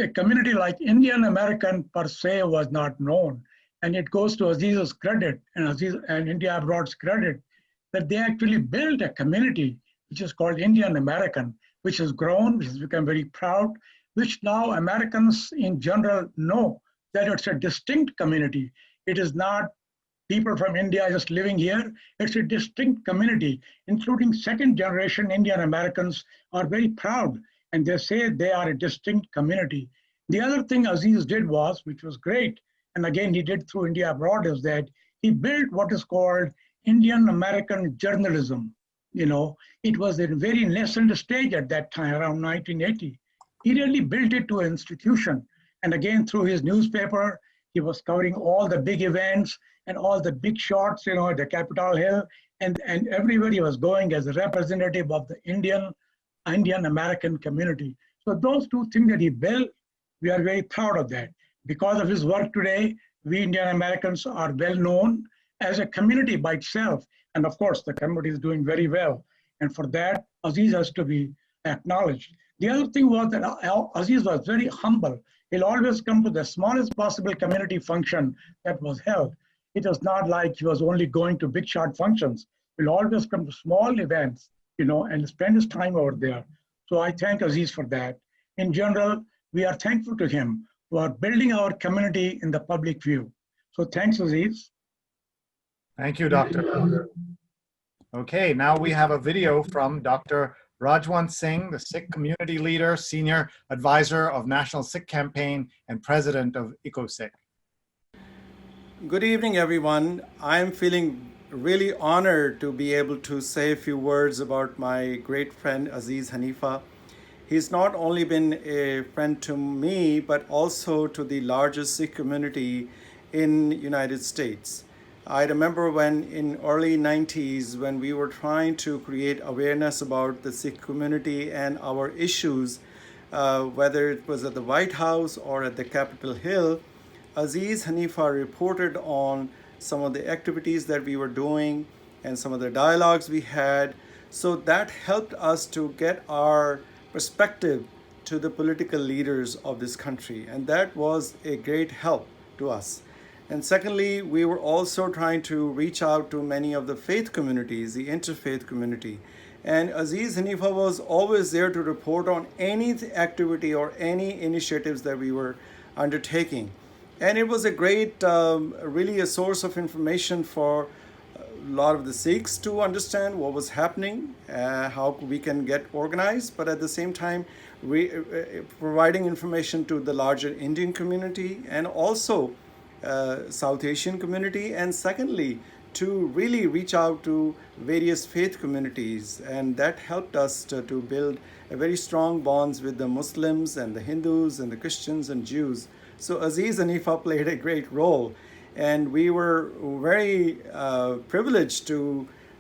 a community like Indian American per se was not known. And it goes to Aziz's credit and India Abroad's credit that they actually built a community which is called Indian American, which has grown, which has become very proud, which now Americans in general know that it's a distinct community. It is not people from India just living here. It's a distinct community, including second generation Indian Americans are very proud, and they say they are a distinct community. The other thing Aziz did was, which was great, and again he did through India Abroad, is that he built what is called Indian American journalism. You know, it was in a very nascent stage at that time, around 1980. He really built it to an institution. And again, through his newspaper, he was covering all the big events and all the big shots, you know, at the Capitol Hill, and everywhere he was going as a representative of the Indian American community. So those two things that he built, we are very proud of that. Because of his work today, we Indian Americans are well known as a community by itself. And of course, the community is doing very well. And for that, Aziz has to be acknowledged. The other thing was that Aziz was very humble. He'll always come to the smallest possible community function that was held. It was not like he was only going to big shot functions. He'll always come to small events, you know, and spend his time over there. So I thank Aziz for that. In general, we are thankful to him for building our community in the public view. So thanks, Aziz. Thank you, Dr. Okay, now we have a video from Dr. Rajwant Singh, the Sikh community leader, senior advisor of National Sikh Campaign, and president of EcoSikh. Good evening, everyone. I'm feeling really honored to be able to say a few words about my great friend Aziz Haniffa. He's not only been a friend to me, but also to the largest Sikh community in the United States. I remember when in early 90s, when we were trying to create awareness about the Sikh community and our issues, whether it was at the White House or at the Capitol Hill, Aziz Haniffa reported on some of the activities that we were doing and some of the dialogues we had. So that helped us to get our perspective to the political leaders of this country. And that was a great help to us. And secondly, we were also trying to reach out to many of the faith communities, the interfaith community. And Aziz Haniffa was always there to report on any activity or any initiatives that we were undertaking. And it was a great, really a source of information for a lot of the Sikhs to understand what was happening, how we can get organized, but at the same time, providing information to the larger Indian community, and also South Asian community, and secondly, to really reach out to various faith communities. And that helped us to build a very strong bonds with the Muslims and the Hindus and the Christians and Jews. So Aziz Haniffa played a great role. And we were very privileged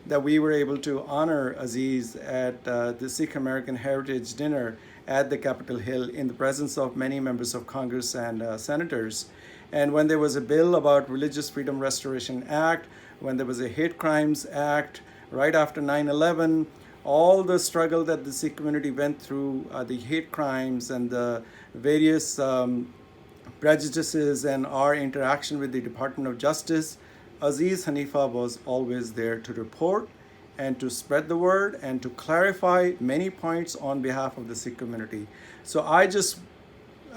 that we were able to honor Aziz at the Sikh American Heritage Dinner at the Capitol Hill in the presence of many members of Congress and senators. And when there was a bill about Religious Freedom Restoration Act, when there was a Hate Crimes Act, right after 9/11, all the struggle that the Sikh community went through, the hate crimes and the various prejudices and our interaction with the Department of Justice, Aziz Haniffa was always there to report and to spread the word and to clarify many points on behalf of the Sikh community. So I just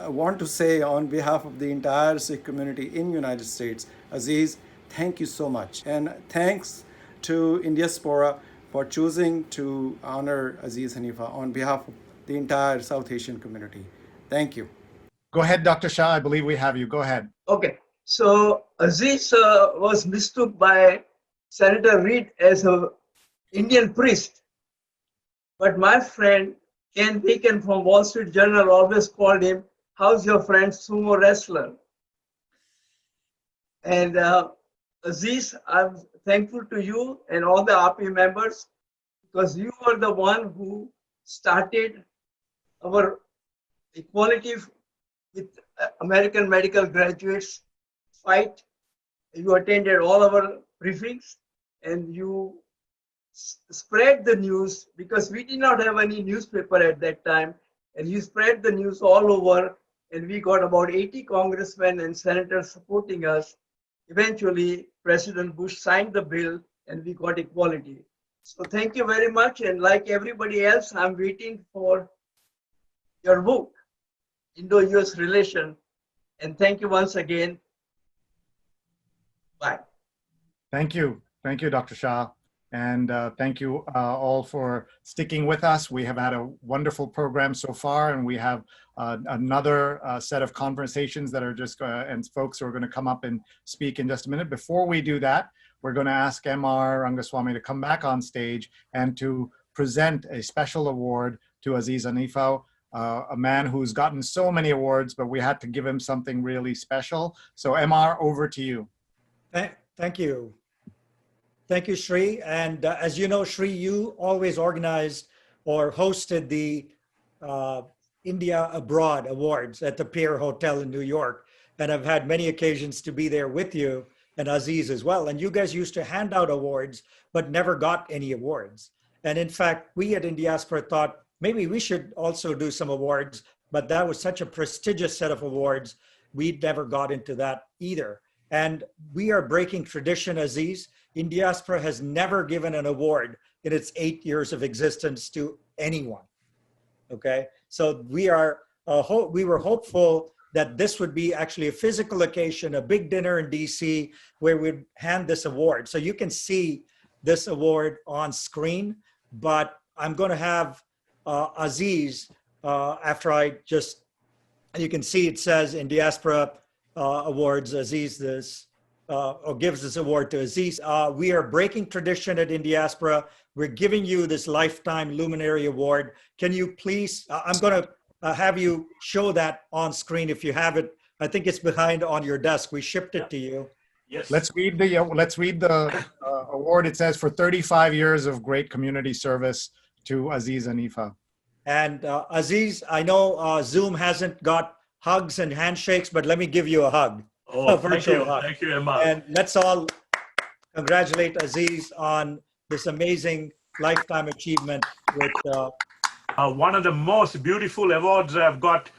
want to say on behalf of the entire Sikh community in United States, Aziz, thank you so much. And thanks to Indiaspora for choosing to honor Aziz Haniffa on behalf of the entire South Asian community. Thank you. Go ahead, Dr. Shah. I believe we have you. Go ahead. Okay. So Aziz was mistook by Senator Reid as an Indian priest. But my friend Ken Beacon from Wall Street Journal always called him, "How's your friend sumo wrestler?" And Aziz, I'm thankful to you and all the RP members because you were the one who started our equality with American medical graduates fight. You attended all our briefings and you spread the news because we did not have any newspaper at that time, and you spread the news all over, and we got about 80 congressmen and senators supporting us. Eventually, President Bush signed the bill and we got equality. So thank you very much. And like everybody else, I'm waiting for your book, Indo-US Relation. And thank you once again. Bye. Thank you. Thank you, Dr. Shah. And thank you all for sticking with us. We have had a wonderful program so far, and we have another set of conversations that are just, and folks who are going to come up and speak in just a minute. Before we do that, we're going to ask M.R. Rangaswamy to come back on stage and to present a special award to Aziz Haniffa, a man who's gotten so many awards, but we had to give him something really special. So M.R., over to you. Thank you. Thank you, Sri. And as you know, Sri, you always organized or hosted the India Abroad Awards at the Pier Hotel in New York. And I've had many occasions to be there with you and Aziz as well. And you guys used to hand out awards, but never got any awards. And in fact, we at Indiaspora thought maybe we should also do some awards, but that was such a prestigious set of awards, we never got into that either. And we are breaking tradition, Aziz. Indiaspora has never given an award in its 8 years of existence to anyone. Okay, so we were hopeful that this would be actually a physical occasion, a big dinner in DC where we'd hand this award. So you can see this award on screen, but I'm going to have Aziz after I just, you can see it says Indiaspora Awards, Aziz this. Or gives this award to Aziz. We are breaking tradition at Indiaspora. We're giving you this Lifetime Luminary Award. Can you please, I'm going to have you show that on screen if you have it. I think it's behind on your desk. We shipped it to you. Yes. Let's read the award. It says for 35 years of great community service to Aziz Haniffa. And Aziz, I know Zoom hasn't got hugs and handshakes, but let me give you a hug. Oh, thank you, Emma. And let's all congratulate Aziz on this amazing lifetime achievement with one of the most beautiful awards I've got.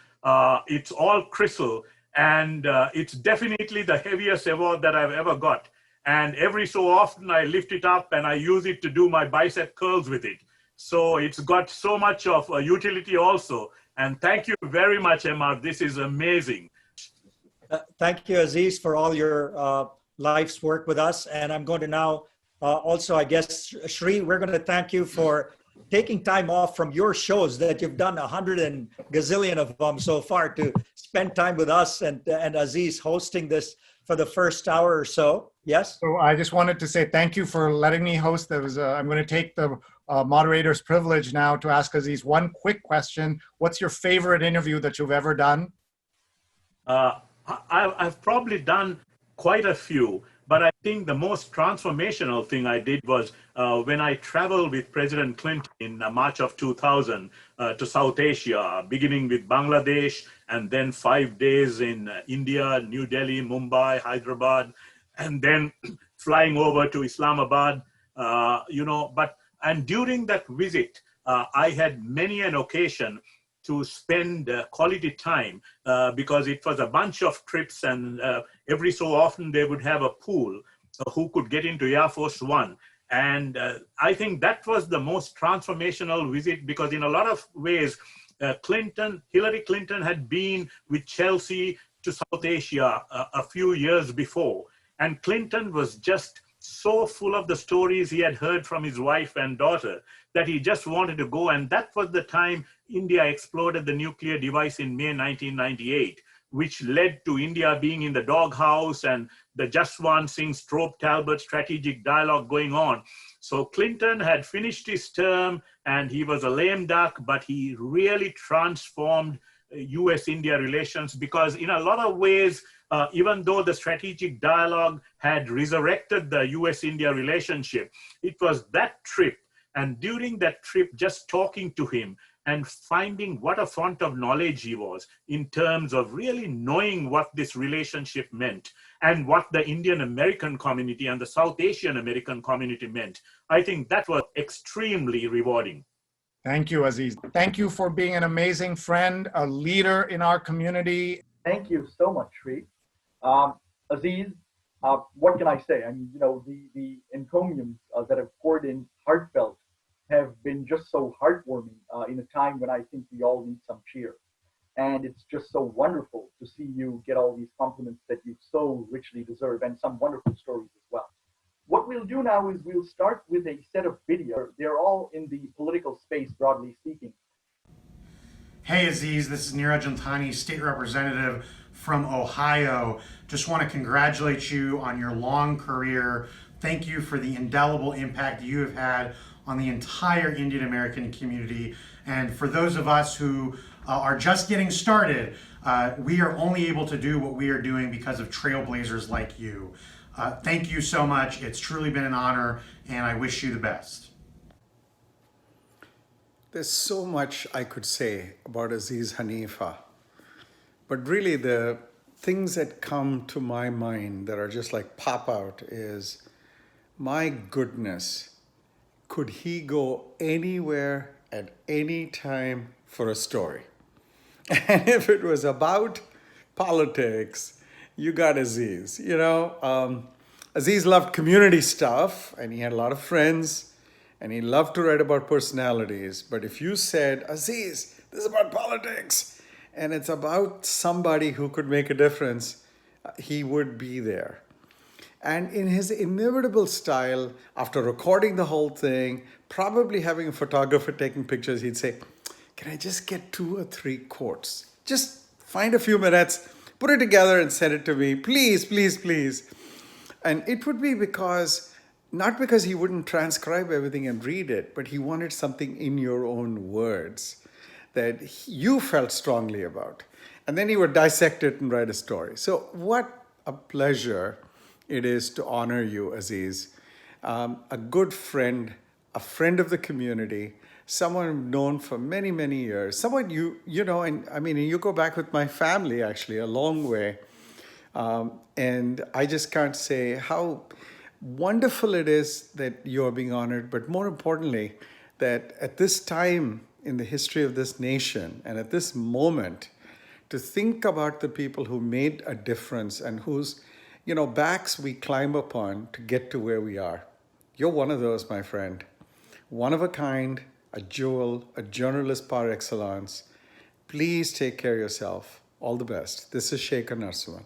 It's all crystal, and it's definitely the heaviest award that I've ever got. And every so often I lift it up and I use it to do my bicep curls with it. So it's got so much of utility also. And thank you very much, Emma. This is amazing. Thank you, Aziz, for all your life's work with us. And I'm going to now also, I guess, Sri, we're going to thank you for taking time off from your shows that you've done 100 and gazillion of them so far to spend time with us and Aziz hosting this for the first hour or so. Yes? So I just wanted to say thank you for letting me host. I'm going to take the moderator's privilege now to ask Aziz one quick question. What's your favorite interview that you've ever done? I've probably done quite a few, but I think the most transformational thing I did was when I traveled with President Clinton in March of 2000 to South Asia, beginning with Bangladesh, and then 5 days in India, New Delhi, Mumbai, Hyderabad, and then flying over to Islamabad, and during that visit, I had many an occasion to spend quality time because it was a bunch of trips, and every so often they would have a pool who could get into Air Force One. And I think that was the most transformational visit, because in a lot of ways, Hillary Clinton had been with Chelsea to South Asia a few years before. And Clinton was just so full of the stories he had heard from his wife and daughter that he just wanted to go. And that was the time India exploded the nuclear device in May 1998, which led to India being in the doghouse and the Jaswant Singh Strobe Talbot strategic dialogue going on. So Clinton had finished his term and he was a lame duck, but he really transformed U.S. India relations, because in a lot of ways, even though the strategic dialogue had resurrected the U.S. India relationship, it was that trip. And during that trip, just talking to him and finding what a font of knowledge he was in terms of really knowing what this relationship meant and what the Indian American community and the South Asian American community meant. I think that was extremely rewarding. Thank you, Aziz. Thank you for being an amazing friend, a leader in our community. Thank you so much, Sri. Aziz, what can I say? I mean, the encomiums that have poured in heartfelt have been just so heartwarming in a time when I think we all need some cheer. And it's just so wonderful to see you get all these compliments that you so richly deserve, and some wonderful stories as well. What we'll do now is we'll start with a set of videos. They're all in the political space, broadly speaking. Hey Aziz, this is Neeraj Antani, State Representative from Ohio. Just want to congratulate you on your long career. Thank you for the indelible impact you have had on the entire Indian American community. And for those of us who are just getting started, we are only able to do what we are doing because of trailblazers like you. Thank you so much. It's truly been an honor, and I wish you the best. There's so much I could say about Aziz Haniffa, but really the things that come to my mind that are just like pop out is, my goodness, could he go anywhere at any time for a story? And if it was about politics, you got Aziz. Aziz loved community stuff, and he had a lot of friends, and he loved to write about personalities. But if you said, Aziz, this is about politics, and it's about somebody who could make a difference, he would be there. And in his inimitable style, after recording the whole thing, probably having a photographer taking pictures, he'd say, can I just get 2 or 3 quotes? Just find a few minutes, put it together and send it to me, please, please, please. And it would be not because he wouldn't transcribe everything and read it, but he wanted something in your own words that you felt strongly about. And then he would dissect it and write a story. So what a pleasure it is to honor you, Aziz. A good friend, a friend of the community, someone I've known for many, many years, someone and I mean, you go back with my family actually a long way. And I just can't say how wonderful it is that you're being honored, but more importantly, that at this time in the history of this nation and at this moment, to think about the people who made a difference and whose backs we climb upon to get to where we are. You're one of those, my friend. One of a kind, a jewel, a journalist par excellence. Please take care of yourself. All the best. This is Shekhar Narasimhan.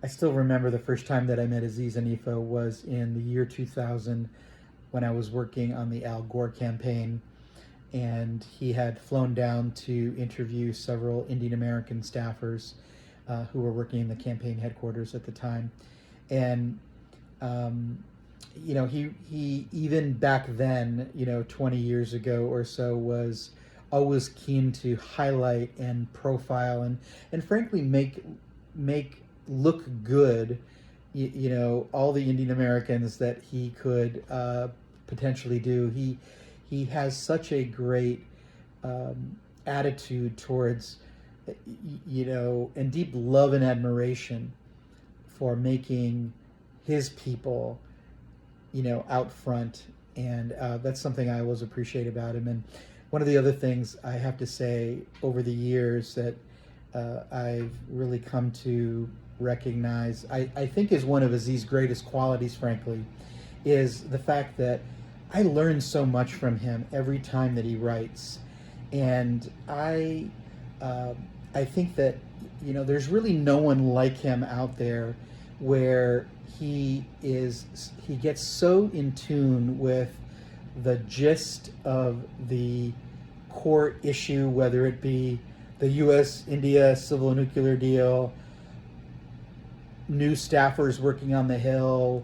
I still remember the first time that I met Aziz Haniffa was in the year 2000. when I was working on the Al Gore campaign, and he had flown down to interview several Indian American staffers who were working in the campaign headquarters at the time. And you know, he even back then, you know, 20 years ago or so, was always keen to highlight and profile and frankly make look good, you know, all the Indian Americans that he could potentially do. He has such a great attitude towards, you know, and deep love and admiration for making his people, you know, out front. And that's something I always appreciate about him. And one of the other things I have to say over the years that I've really come to recognize, I think is one of Aziz's greatest qualities, frankly, is the fact that I learn so much from him every time that he writes. And I think that, you know, there's really no one like him out there, where he gets so in tune with the gist of the core issue, whether it be the U.S. India civil nuclear deal, new staffers working on the Hill,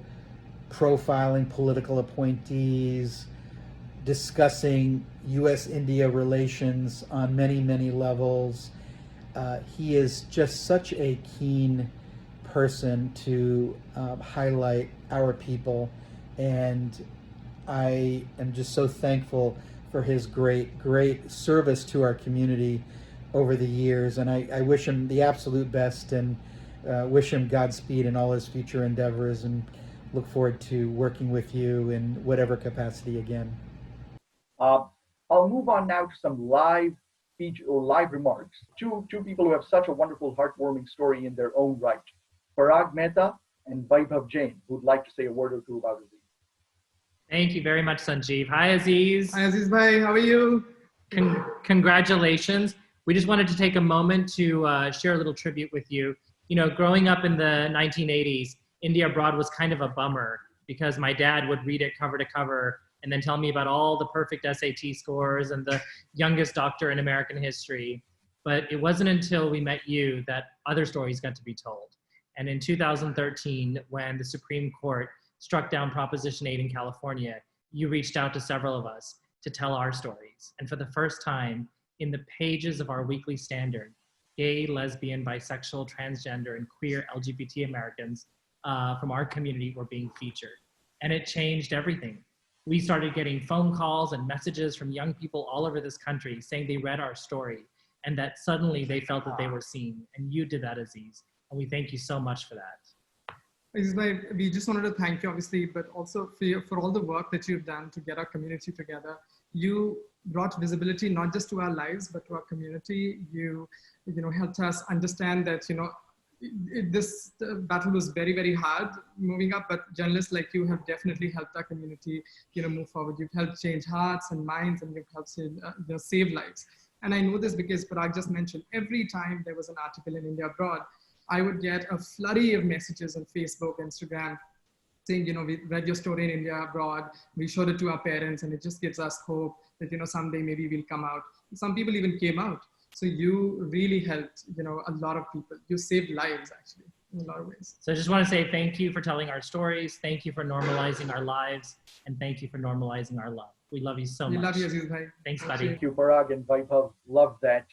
profiling political appointees, discussing U.S. India relations on many, many levels. He is just such a keen person to highlight our people, and I am just so thankful for his great service to our community over the years, and I wish him the absolute best, and wish him Godspeed in all his future endeavors, and look forward to working with you in whatever capacity again. I'll move on now to some live remarks. Two people who have such a wonderful, heartwarming story in their own right. Parag Mehta and Vaibhav Jain, who'd like to say a word or two about Aziz. Thank you very much, Sanjeev. Hi, Aziz. Hi, Aziz bhai. How are you? Congratulations. We just wanted to take a moment to share a little tribute with you. You know, growing up in the 1980s, India Abroad was kind of a bummer because my dad would read it cover to cover and then tell me about all the perfect SAT scores and the youngest doctor in American history. But it wasn't until we met you that other stories got to be told. And in 2013, when the Supreme Court struck down Proposition 8 in California, you reached out to several of us to tell our stories. And for the first time, in the pages of our weekly standard, gay, lesbian, bisexual, transgender, and queer LGBT Americans from our community were being featured. And it changed everything. We started getting phone calls and messages from young people all over this country saying they read our story and that suddenly they felt that they were seen. And you did that, Aziz. And we thank you so much for that. Aziz bhai, we just wanted to thank you, obviously, but also for all the work that you've done to get our community together. You brought visibility not just to our lives, but to our community. You know, helped us understand that, you know, this battle was very, very hard moving up, but journalists like you have definitely helped our community, you know, move forward. You've helped change hearts and minds, and you've helped save lives. And I know this because Parag just mentioned, every time there was an article in India Abroad, I would get a flurry of messages on Facebook, Instagram, saying, you know, we read your story in India Abroad, we showed it to our parents, and it just gives us hope that, you know, someday maybe we'll come out. Some people even came out. So you really helped, you know, a lot of people. You saved lives, actually, in a lot of ways. So I just want to say thank you for telling our stories. Thank you for normalizing our lives. And thank you for normalizing our love. We love you so much. We love you, Aziz bhai. Thanks, buddy. Thank you, Parag and Vaibhav. Love that.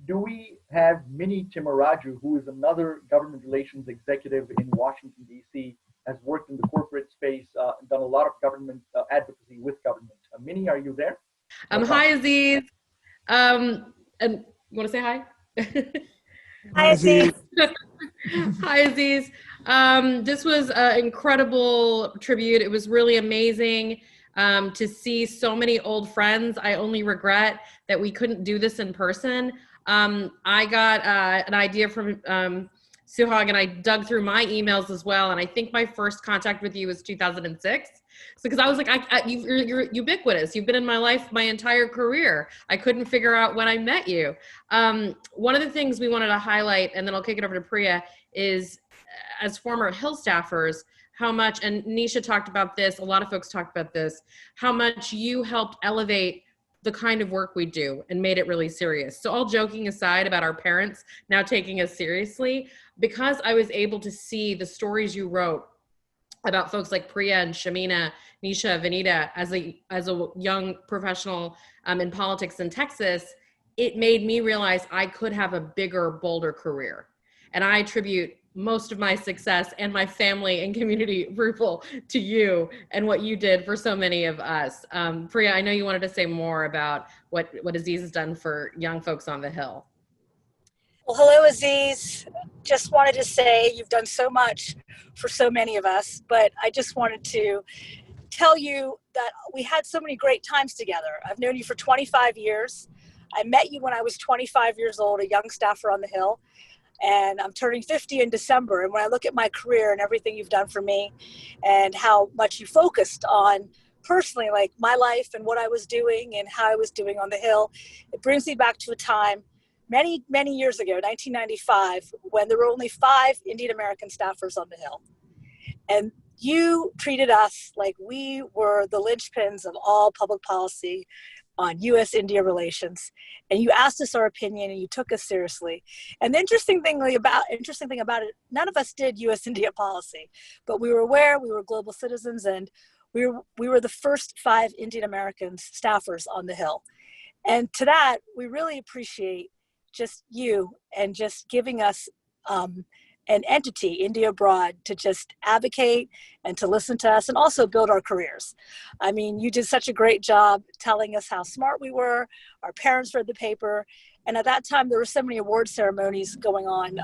Do we have Mini Timaraju, who is another government relations executive in Washington, D.C., has worked in the corporate space, done a lot of government advocacy with government. Mini, are you there? Hi, Aziz. And you want to say hi? Hi, Aziz. Hi, Aziz. This was an incredible tribute. It was really amazing to see so many old friends. I only regret that we couldn't do this in person. I got an idea from Suhag, and I dug through my emails as well. And I think my first contact with you was 2006. So, because I was like, you're ubiquitous. You've been in my life my entire career. I couldn't figure out when I met you. One of the things we wanted to highlight, and then I'll kick it over to Priya, is as former Hill staffers, how much, and Nisha talked about this, a lot of folks talked about this, how much you helped elevate the kind of work we do and made it really serious. So all joking aside about our parents now taking us seriously, because I was able to see the stories you wrote about folks like Priya and Shamina, Nisha, Vanita, as a young professional in politics in Texas, it made me realize I could have a bigger, bolder career. And I attribute most of my success and my family and community approval to you and what you did for so many of us. Priya, I know you wanted to say more about what Aziz has done for young folks on the Hill. Well, hello, Aziz. Just wanted to say you've done so much for so many of us, but I just wanted to tell you that we had so many great times together. I've known you for 25 years. I met you when I was 25 years old, a young staffer on the Hill, and I'm turning 50 in December. And when I look at my career and everything you've done for me and how much you focused on personally, like my life and what I was doing and how I was doing on the Hill, it brings me back to a time many, many years ago, 1995, when there were only 5 Indian American staffers on the Hill. And you treated us like we were the linchpins of all public policy on U.S. India relations. And you asked us our opinion and you took us seriously. And the interesting thing about it, none of us did U.S. India policy, but we were aware, we were global citizens, and we were the first 5 Indian American staffers on the Hill. And to that, we really appreciate just you and just giving us an entity, India Abroad, to just advocate and to listen to us and also build our careers. I mean, you did such a great job telling us how smart we were. Our parents read the paper. And at that time, there were so many award ceremonies going on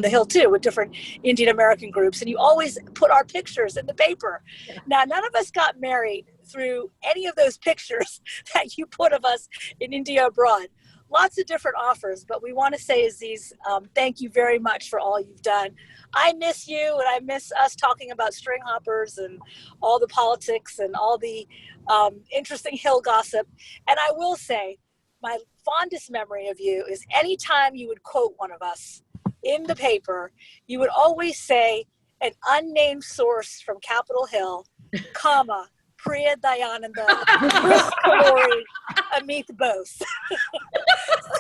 the Hill too, with different Indian American groups. And you always put our pictures in the paper. Now, none of us got married through any of those pictures that you put of us in India Abroad. Lots of different offers, but we want to say, Aziz, thank you very much for all you've done. I miss you, and I miss us talking about string hoppers and all the politics and all the interesting Hill gossip. And I will say, my fondest memory of you is anytime you would quote one of us in the paper, you would always say an unnamed source from Capitol Hill, comma, Priya Dayananda, Chris Kalori, Amit Bose.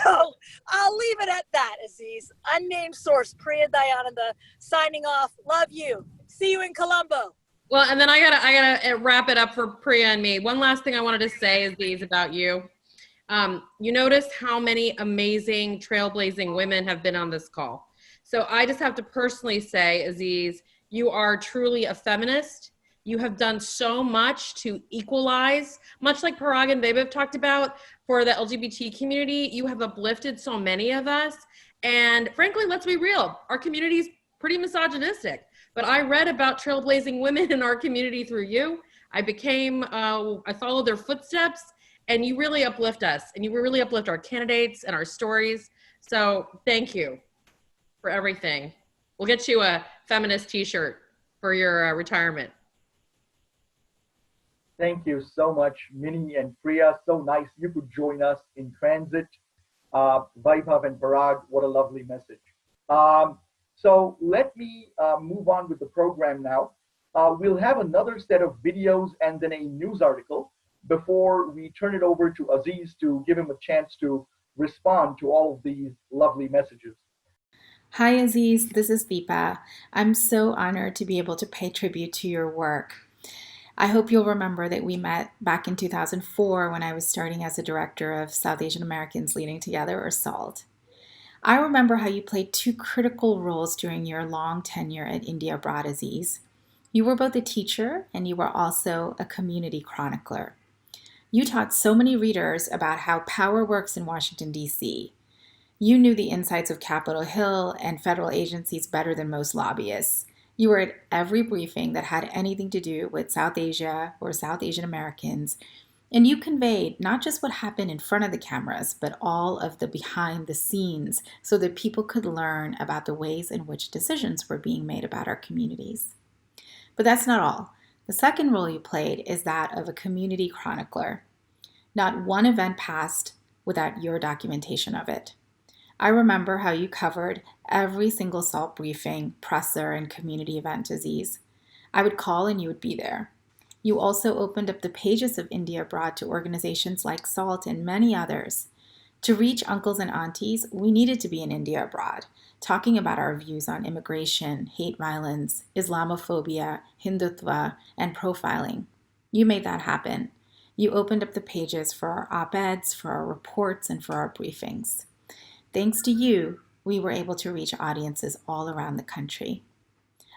So I'll leave it at that, Aziz. Unnamed source, Priya Dayananda, signing off. Love you. See you in Colombo. Well, and then I gotta wrap it up for Priya and me. One last thing I wanted to say, Aziz, about you. You notice how many amazing trailblazing women have been on this call. So I just have to personally say, Aziz, you are truly a feminist. You have done so much to equalize, much like Parag and Beba have talked about for the LGBT community. You have uplifted so many of us. And frankly, let's be real, our community is pretty misogynistic. But I read about trailblazing women in our community through you. I followed their footsteps, and you really uplift us. And you really uplift our candidates and our stories. So thank you for everything. We'll get you a feminist t-shirt for your retirement. Thank you so much, Minnie and Priya. So nice you could join us in transit. Vaibhav and Parag, what a lovely message. So let me move on with the program now. We'll have another set of videos and then a news article before we turn it over to Aziz to give him a chance to respond to all of these lovely messages. Hi, Aziz. This is Deepa. I'm so honored to be able to pay tribute to your work. I hope you'll remember that we met back in 2004 when I was starting as a director of South Asian Americans Leading Together, or SALT. I remember how you played 2 critical roles during your long tenure at India Abroad, Aziz. You were both a teacher and you were also a community chronicler. You taught so many readers about how power works in Washington, D.C. You knew the insides of Capitol Hill and federal agencies better than most lobbyists. You were at every briefing that had anything to do with South Asia or South Asian Americans, and you conveyed not just what happened in front of the cameras, but all of the behind the scenes so that people could learn about the ways in which decisions were being made about our communities. But that's not all. The second role you played is that of a community chronicler. Not one event passed without your documentation of it. I remember how you covered every single SALT briefing, presser, and community event, Aziz. I would call and you would be there. You also opened up the pages of India Abroad to organizations like SALT and many others. To reach uncles and aunties, we needed to be in India Abroad, talking about our views on immigration, hate violence, Islamophobia, Hindutva, and profiling. You made that happen. You opened up the pages for our op-eds, for our reports, and for our briefings. Thanks to you, we were able to reach audiences all around the country.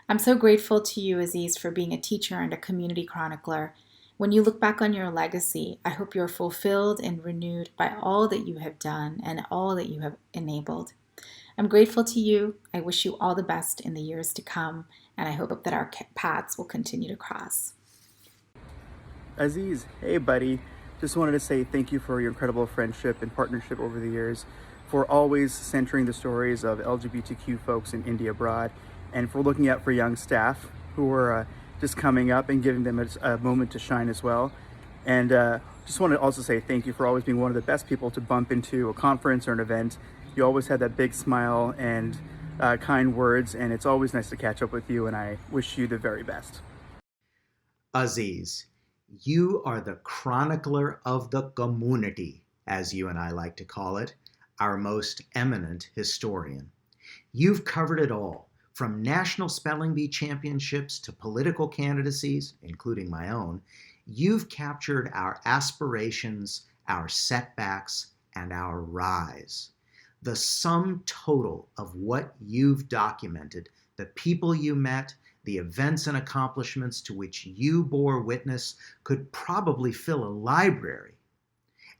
I'm so grateful to you, Aziz, for being a teacher and a community chronicler. When you look back on your legacy, I hope you're fulfilled and renewed by all that you have done and all that you have enabled. I'm grateful to you. I wish you all the best in the years to come, and I hope that our paths will continue to cross. Aziz, hey buddy. Just wanted to say thank you for your incredible friendship and partnership over the years, for always centering the stories of LGBTQ folks in India Abroad, and for looking out for young staff who are just coming up and giving them a moment to shine as well. And just want to also say thank you for always being one of the best people to bump into a conference or an event. You always had that big smile and kind words, and it's always nice to catch up with you, and I wish you the very best. Aziz, you are the chronicler of the community, as you and I like to call it, our most eminent historian. You've covered it all, from National Spelling Bee Championships to political candidacies, including my own. You've captured our aspirations, our setbacks, and our rise. The sum total of what you've documented, the people you met, the events and accomplishments to which you bore witness, could probably fill a library.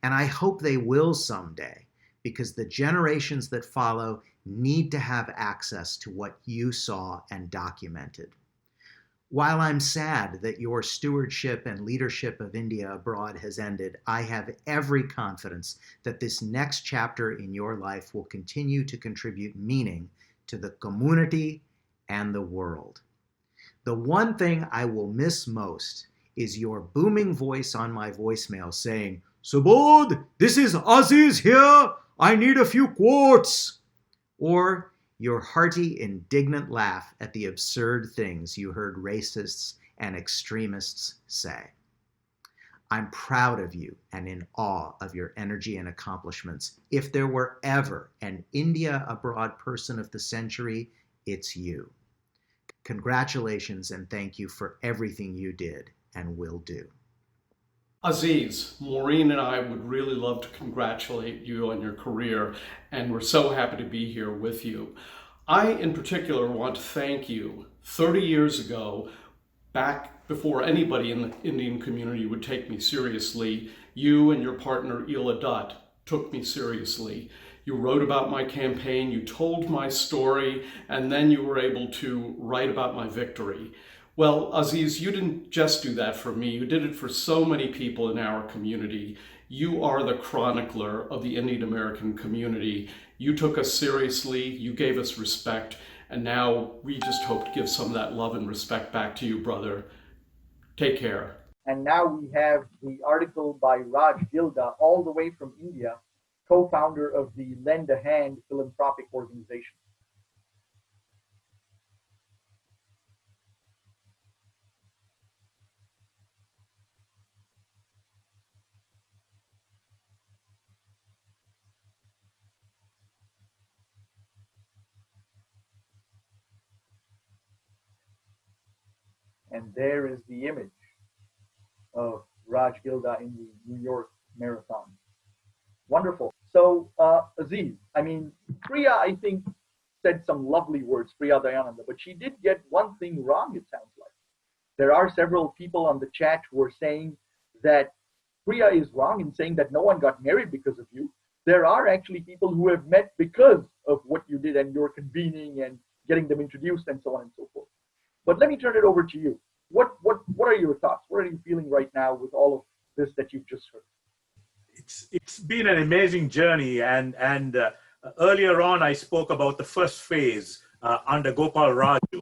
And I hope they will someday, because the generations that follow need to have access to what you saw and documented. While I'm sad that your stewardship and leadership of India Abroad has ended, I have every confidence that this next chapter in your life will continue to contribute meaning to the community and the world. The one thing I will miss most is your booming voice on my voicemail saying, "Subodh, this is Aziz here. I need a few quotes." Or your hearty, indignant laugh at the absurd things you heard racists and extremists say. I'm proud of you and in awe of your energy and accomplishments. If there were ever an India Abroad person of the century, it's you. Congratulations and thank you for everything you did and will do. Aziz, Maureen and I would really love to congratulate you on your career, and we're so happy to be here with you. I, in particular, want to thank you. 30 years ago, back before anybody in the Indian community would take me seriously, you and your partner, Ela Dutt, took me seriously. You wrote about my campaign, you told my story, and then you were able to write about my victory. Well, Aziz, you didn't just do that for me. You did it for so many people in our community. You are the chronicler of the Indian American community. You took us seriously, you gave us respect, and now we just hope to give some of that love and respect back to you, brother. Take care. And now we have the article by Raj Gilda, all the way from India, co-founder of the Lend a Hand philanthropic organization. And there is the image of Raj Gilda in the New York Marathon. Wonderful. So, Aziz, I mean, Priya, I think, said some lovely words, Priya Dayananda, but she did get one thing wrong, it sounds like. There are several people on the chat who are saying that Priya is wrong in saying that no one got married because of you. There are actually people who have met because of what you did and your convening and getting them introduced and so on and so forth. But let me turn it over to you. What are your thoughts? What are you feeling right now with all of this that you've just heard? It's been an amazing journey, and earlier on I spoke about the first phase under Gopal Raju,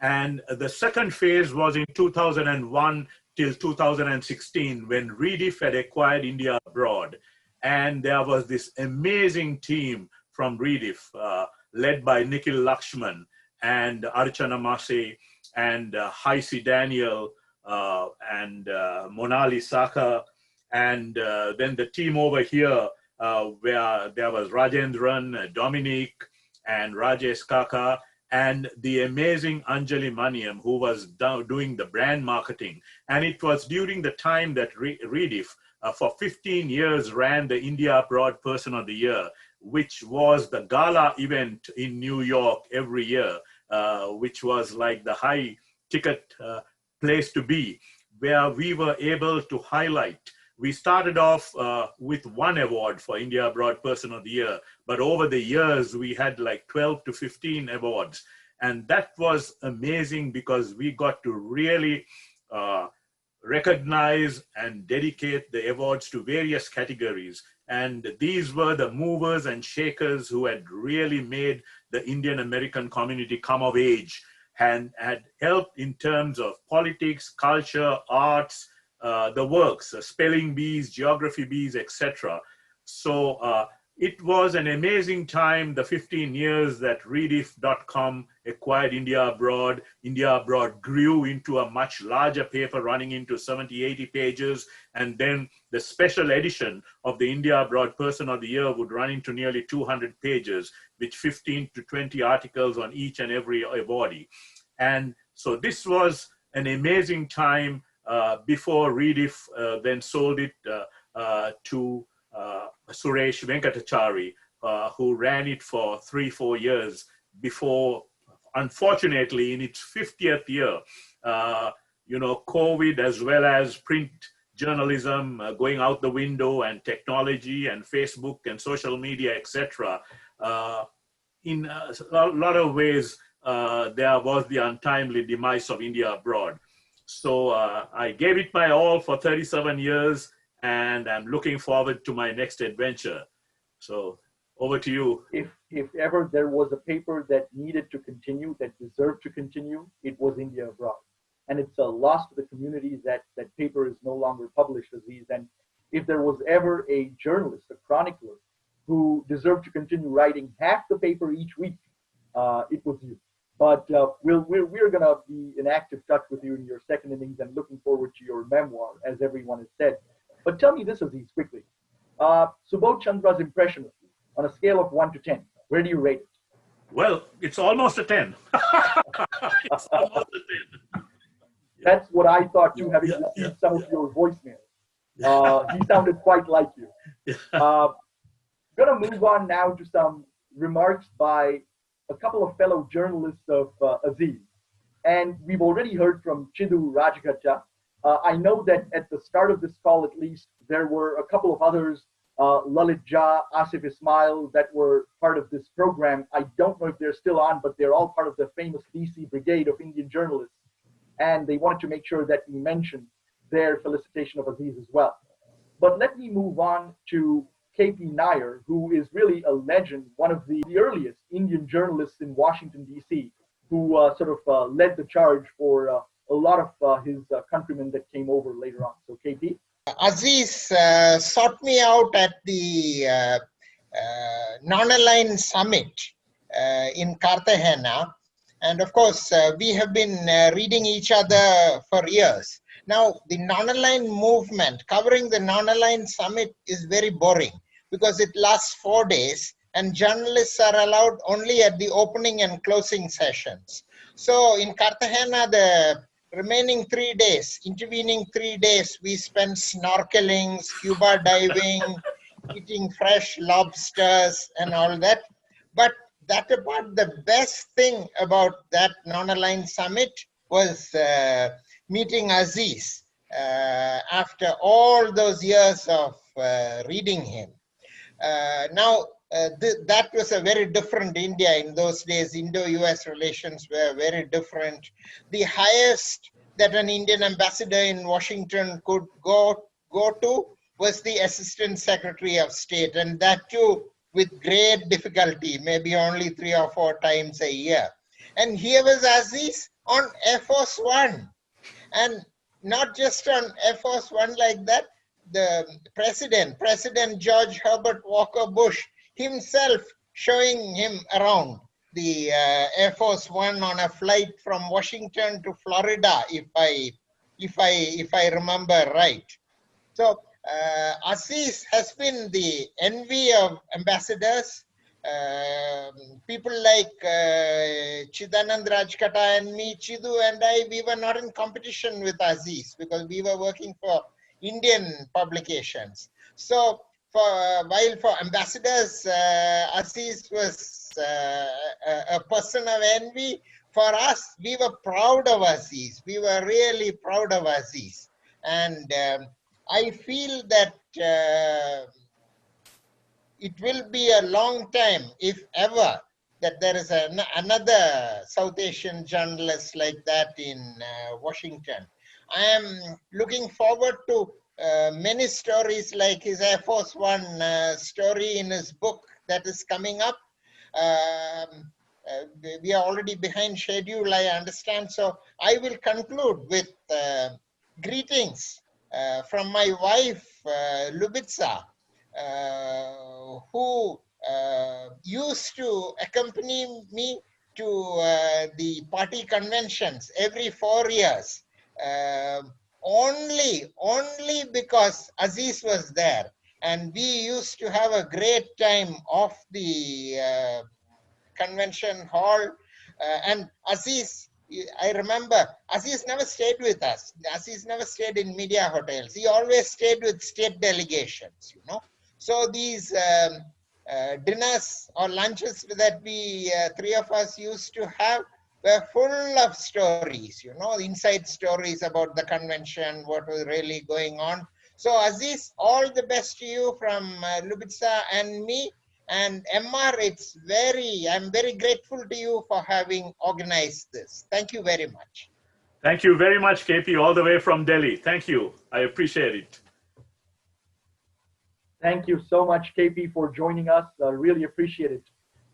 and the second phase was in 2001 till 2016 when Rediff had acquired India Abroad, and there was this amazing team from Rediff led by Nikhil Lakshman. and Archana Mase, and Haisi Daniel, and Monali Saka, and then the team over here, where there was Rajendran, Dominic, and Rajesh Kaka, and the amazing Anjali Maniam, who was doing the brand marketing. And it was during the time that Rediff, for 15 years, ran the India Abroad Person of the Year, which was the gala event in New York every year, which was like the high ticket place to be, where we were able to highlight. We started off with one award for India Abroad Person of the Year, but over the years, we had like 12 to 15 awards. And that was amazing because we got to really recognize and dedicate the awards to various categories. And these were the movers and shakers who had really made the Indian American community come of age and had helped in terms of politics, culture, arts, the works, spelling bees, geography bees, etc. So it was an amazing time, the 15 years that Rediff.com acquired India Abroad. India Abroad grew into a much larger paper running into 70, 80 pages. And then the special edition of the India Abroad Person of the Year would run into nearly 200 pages, with 15 to 20 articles on each and every awardee. And so this was an amazing time before Rediff then sold it to Suresh Venkatachari, who ran it for 3-4 years before, unfortunately, in its 50th year, COVID as well as print journalism going out the window, and technology and Facebook and social media, etc. In a lot of ways, there was the untimely demise of India Abroad. So I gave it my all for 37 years, and I'm looking forward to my next adventure. So over to you. If ever there was a paper that needed to continue, that deserved to continue, it was India Abroad. And it's a loss to the community that that paper is no longer published, Aziz. And if there was ever a journalist, a chronicler, who deserved to continue writing half the paper each week, it was you. But we're going to be in active touch with you in your second innings, and looking forward to your memoir, as everyone has said. But tell me this, Aziz, quickly. Subodh Chandra's impression of you, on a scale of 1 to 10, where do you rate it? Well, it's almost a 10. It's almost a 10. That's what I thought too, having received some of your voicemails. He sounded quite like you. Going to move on now to some remarks by a couple of fellow journalists of Aziz. And we've already heard from Chidu Rajagacha. I know that at the start of this call, at least, there were a couple of others, Lalit Jha, Asif Ismail, that were part of this program. I don't know if they're still on, but they're all part of the famous DC Brigade of Indian journalists. And they wanted to make sure that we mention their felicitation of Aziz as well. But let me move on to K.P. Nair, who is really a legend, one of the earliest Indian journalists in Washington, D.C., who led the charge for a lot of his countrymen that came over later on. So, KP? Aziz sought me out at the Non-Aligned Summit in Cartagena. And of course, we have been reading each other for years. Now, the non-aligned movement covering the non-aligned summit is very boring because it lasts 4 days and journalists are allowed only at the opening and closing sessions. So in Cartagena, the remaining 3 days, intervening 3 days, we spent snorkeling, scuba diving, eating fresh lobsters and all that. But that apart, the best thing about that non-aligned summit was meeting Aziz after all those years of reading him. That was a very different India in those days. Indo-US relations were very different. The highest that an Indian ambassador in Washington could go to was the Assistant Secretary of State, and that too with great difficulty, maybe only 3 or 4 times a year. And here was Aziz on Air Force One. And not just on Air Force One like that, the President George Herbert Walker Bush himself showing him around the Air Force One on a flight from Washington to Florida, if I remember right. So Aziz has been the envy of ambassadors. People like Chidanand Rajkata and me, Chidu and I, we were not in competition with Aziz because we were working for Indian publications. So while for ambassadors, Aziz was a person of envy, for us, we were proud of Aziz. We were really proud of Aziz. And I feel that it will be a long time, if ever, that there is another South Asian journalist like that in Washington. I am looking forward to many stories like his Air Force One story in his book that is coming up. We are already behind schedule, I understand. So I will conclude with greetings from my wife, Lubitsa, who used to accompany me to the party conventions every 4 years, only because Aziz was there. And we used to have a great time off the convention hall. And Aziz, I remember, Aziz never stayed with us. Aziz never stayed in media hotels. He always stayed with state delegations, you know. So these dinners or lunches that we, three of us used to have were full of stories, you know, inside stories about the convention, what was really going on. So Aziz, all the best to you from Lubitsa and me. And MR, I'm very grateful to you for having organized this. Thank you very much. Thank you very much, KP, all the way from Delhi. Thank you. I appreciate it. Thank you so much, KP, for joining us. Really appreciate it.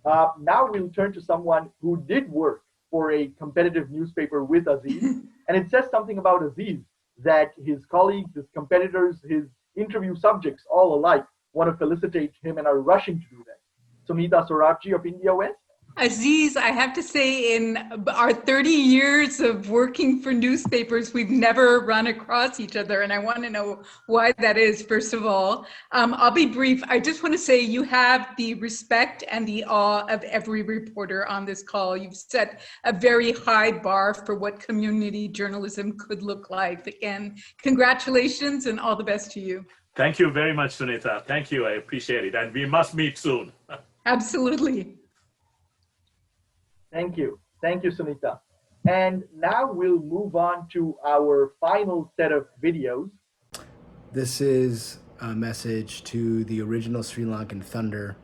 Now we'll turn to someone who did work for a competitive newspaper with Aziz. And it says something about Aziz that his colleagues, his competitors, his interview subjects, all alike, want to felicitate him and are rushing to do that. Sumita Sorabji of India West. Aziz, I have to say, in our 30 years of working for newspapers, we've never run across each other, and I want to know why that is, first of all. I'll be brief. I just want to say you have the respect and the awe of every reporter on this call. You've set a very high bar for what community journalism could look like. Again, congratulations and all the best to you. Thank you very much, Sunita. Thank you. I appreciate it. And we must meet soon. Absolutely. Thank you. Thank you, Sunita. And now we'll move on to our final set of videos. This is a message to the original Sri Lankan Thunder,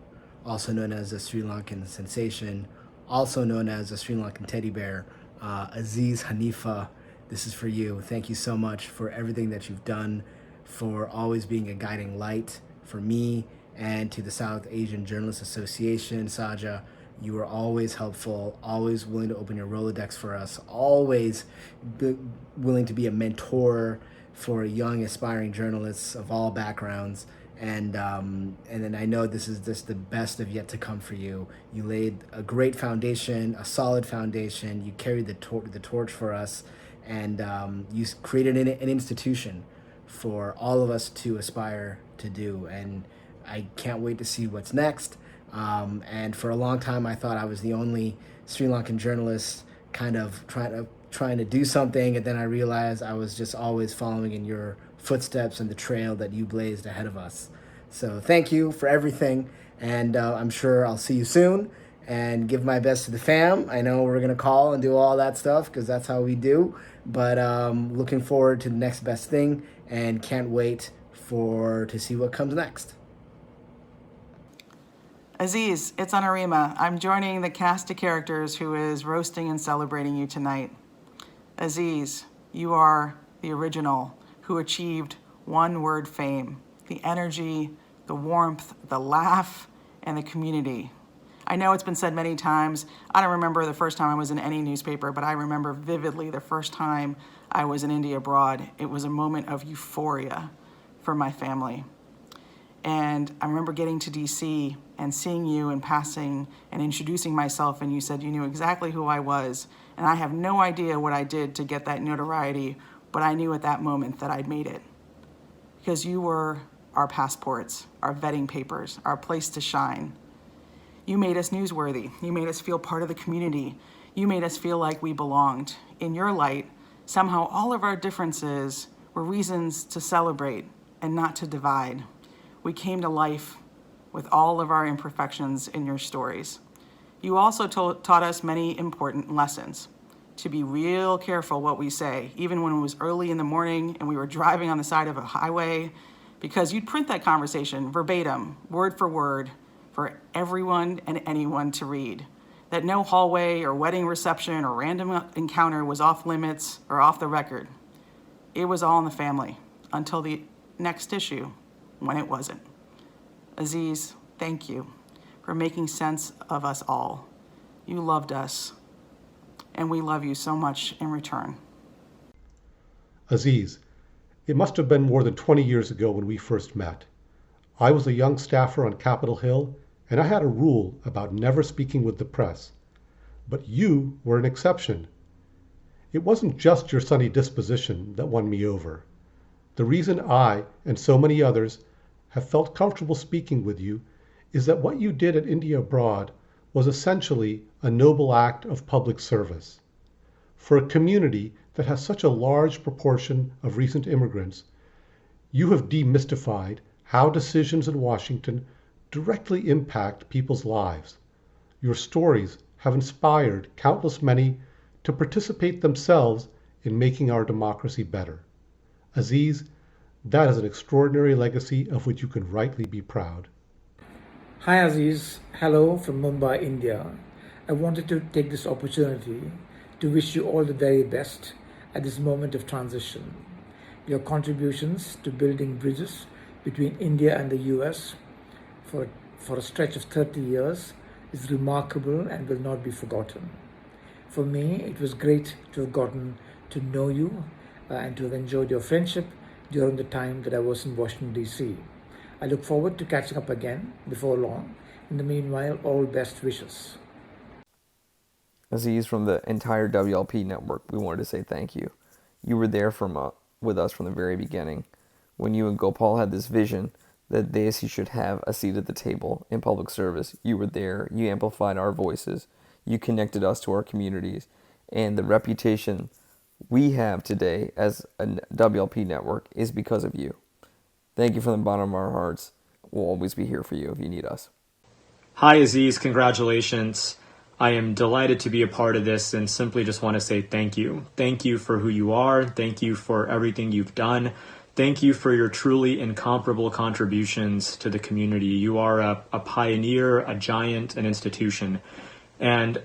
also known as the Sri Lankan Sensation, also known as the Sri Lankan Teddy Bear, Aziz Haniffa. This is for you. Thank you so much for everything that you've done, for always being a guiding light for me and to the South Asian Journalists Association, Saja. You were always helpful, always willing to open your Rolodex for us, always willing to be a mentor for young aspiring journalists of all backgrounds. And then I know this is just the best of yet to come for you. You laid a great foundation, a solid foundation. You carried the torch for us, and you created an institution for all of us to aspire to do. And I can't wait to see what's next. And for a long time, I thought I was the only Sri Lankan journalist kind of trying to do something. And then I realized I was just always following in your footsteps and the trail that you blazed ahead of us. So thank you for everything. And I'm sure I'll see you soon and give my best to the fam. I know we're going to call and do all that stuff because that's how we do. But looking forward to the next best thing and can't wait to see what comes next. Aziz, it's Anarima. I'm joining the cast of characters who is roasting and celebrating you tonight. Aziz, you are the original who achieved one-word fame. The energy, the warmth, the laugh, and the community. I know it's been said many times. I don't remember the first time I was in any newspaper, but I remember vividly the first time I was in India Abroad. It was a moment of euphoria for my family. And I remember getting to DC and seeing you and passing and introducing myself, and you said you knew exactly who I was. And I have no idea what I did to get that notoriety, but I knew at that moment that I'd made it. Because you were our passports, our vetting papers, our place to shine. You made us newsworthy. You made us feel part of the community. You made us feel like we belonged. In your light, somehow all of our differences were reasons to celebrate and not to divide. We came to life with all of our imperfections in your stories. You also taught us many important lessons. To be real careful what we say, even when it was early in the morning and we were driving on the side of a highway, because you'd print that conversation verbatim, word for word, for everyone and anyone to read. That no hallway or wedding reception or random encounter was off limits or off the record. It was all in the family until the next issue, when it wasn't. Aziz, thank you for making sense of us all. You loved us, and we love you so much in return. Aziz, it must have been more than 20 years ago when we first met. I was a young staffer on Capitol Hill, and I had a rule about never speaking with the press. But you were an exception. It wasn't just your sunny disposition that won me over. The reason I, and so many others, have felt comfortable speaking with you is that what you did at India Abroad was essentially a noble act of public service. For a community that has such a large proportion of recent immigrants, you have demystified how decisions in Washington directly impact people's lives. Your stories have inspired countless many to participate themselves in making our democracy better. Aziz, that is an extraordinary legacy of which you can rightly be proud. Hi Aziz, hello from Mumbai, India. I wanted to take this opportunity to wish you all the very best at this moment of transition. Your contributions to building bridges between India and the US for a stretch of 30 years is remarkable and will not be forgotten. For me, it was great to have gotten to know you and to have enjoyed your friendship during the time that I was in Washington, D.C. I look forward to catching up again before long. In the meanwhile, all best wishes. Aziz, from the entire WLP network, we wanted to say thank you. You were there with us from the very beginning. When you and Gopal had this vision that the ASC should have a seat at the table in public service, you were there, you amplified our voices, you connected us to our communities, and the reputation we have today as a WLP network is because of you. Thank you from the bottom of our hearts. We'll always be here for you if you need us. Hi Aziz, congratulations. I am delighted to be a part of this and simply just want to say thank you. Thank you for who you are. Thank you for everything you've done. Thank you for your truly incomparable contributions to the community. You are a pioneer, a giant, an institution. And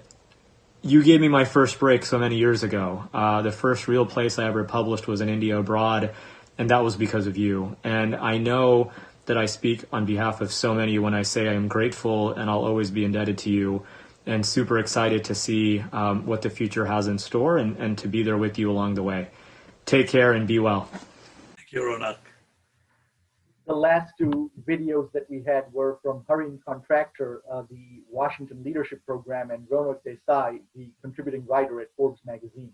you gave me my first break so many years ago. The first real place I ever published was in India Abroad, and that was because of you. And I know that I speak on behalf of so many when I say I am grateful and I'll always be indebted to you, and super excited to see what the future has in store and to be there with you along the way. Take care and be well. Thank you, Ronak. The last two videos that we had were from Harin Contractor, the Washington Leadership Program, and Ronak Desai, the contributing writer at Forbes magazine.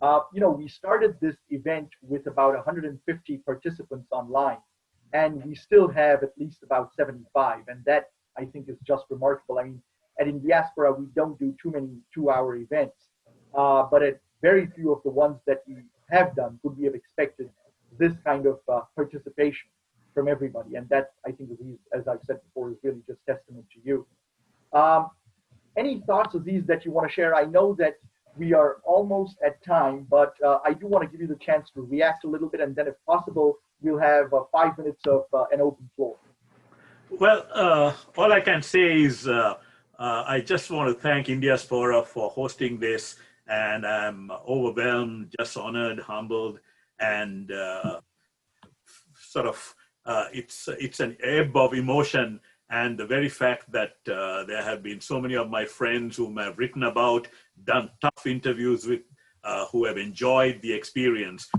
We started this event with about 150 participants online, and we still have at least about 75, and that I think is just remarkable. I mean, at Indiaspora, we don't do too many 2-hour events, but at very few of the ones that we have done could we have expected this kind of participation from everybody. And that, I think, as I've said before, is really just testament to you. Any thoughts, Aziz, that you want to share? I know that we are almost at time, but I do want to give you the chance to react a little bit, and then if possible, we'll have 5 minutes of an open floor. Well, all I can say is I just want to thank Indiaspora for hosting this, and I'm overwhelmed, just honored, humbled, and it's an ebb of emotion. And the very fact that there have been so many of my friends whom I've written about, done tough interviews with, who have enjoyed the experience,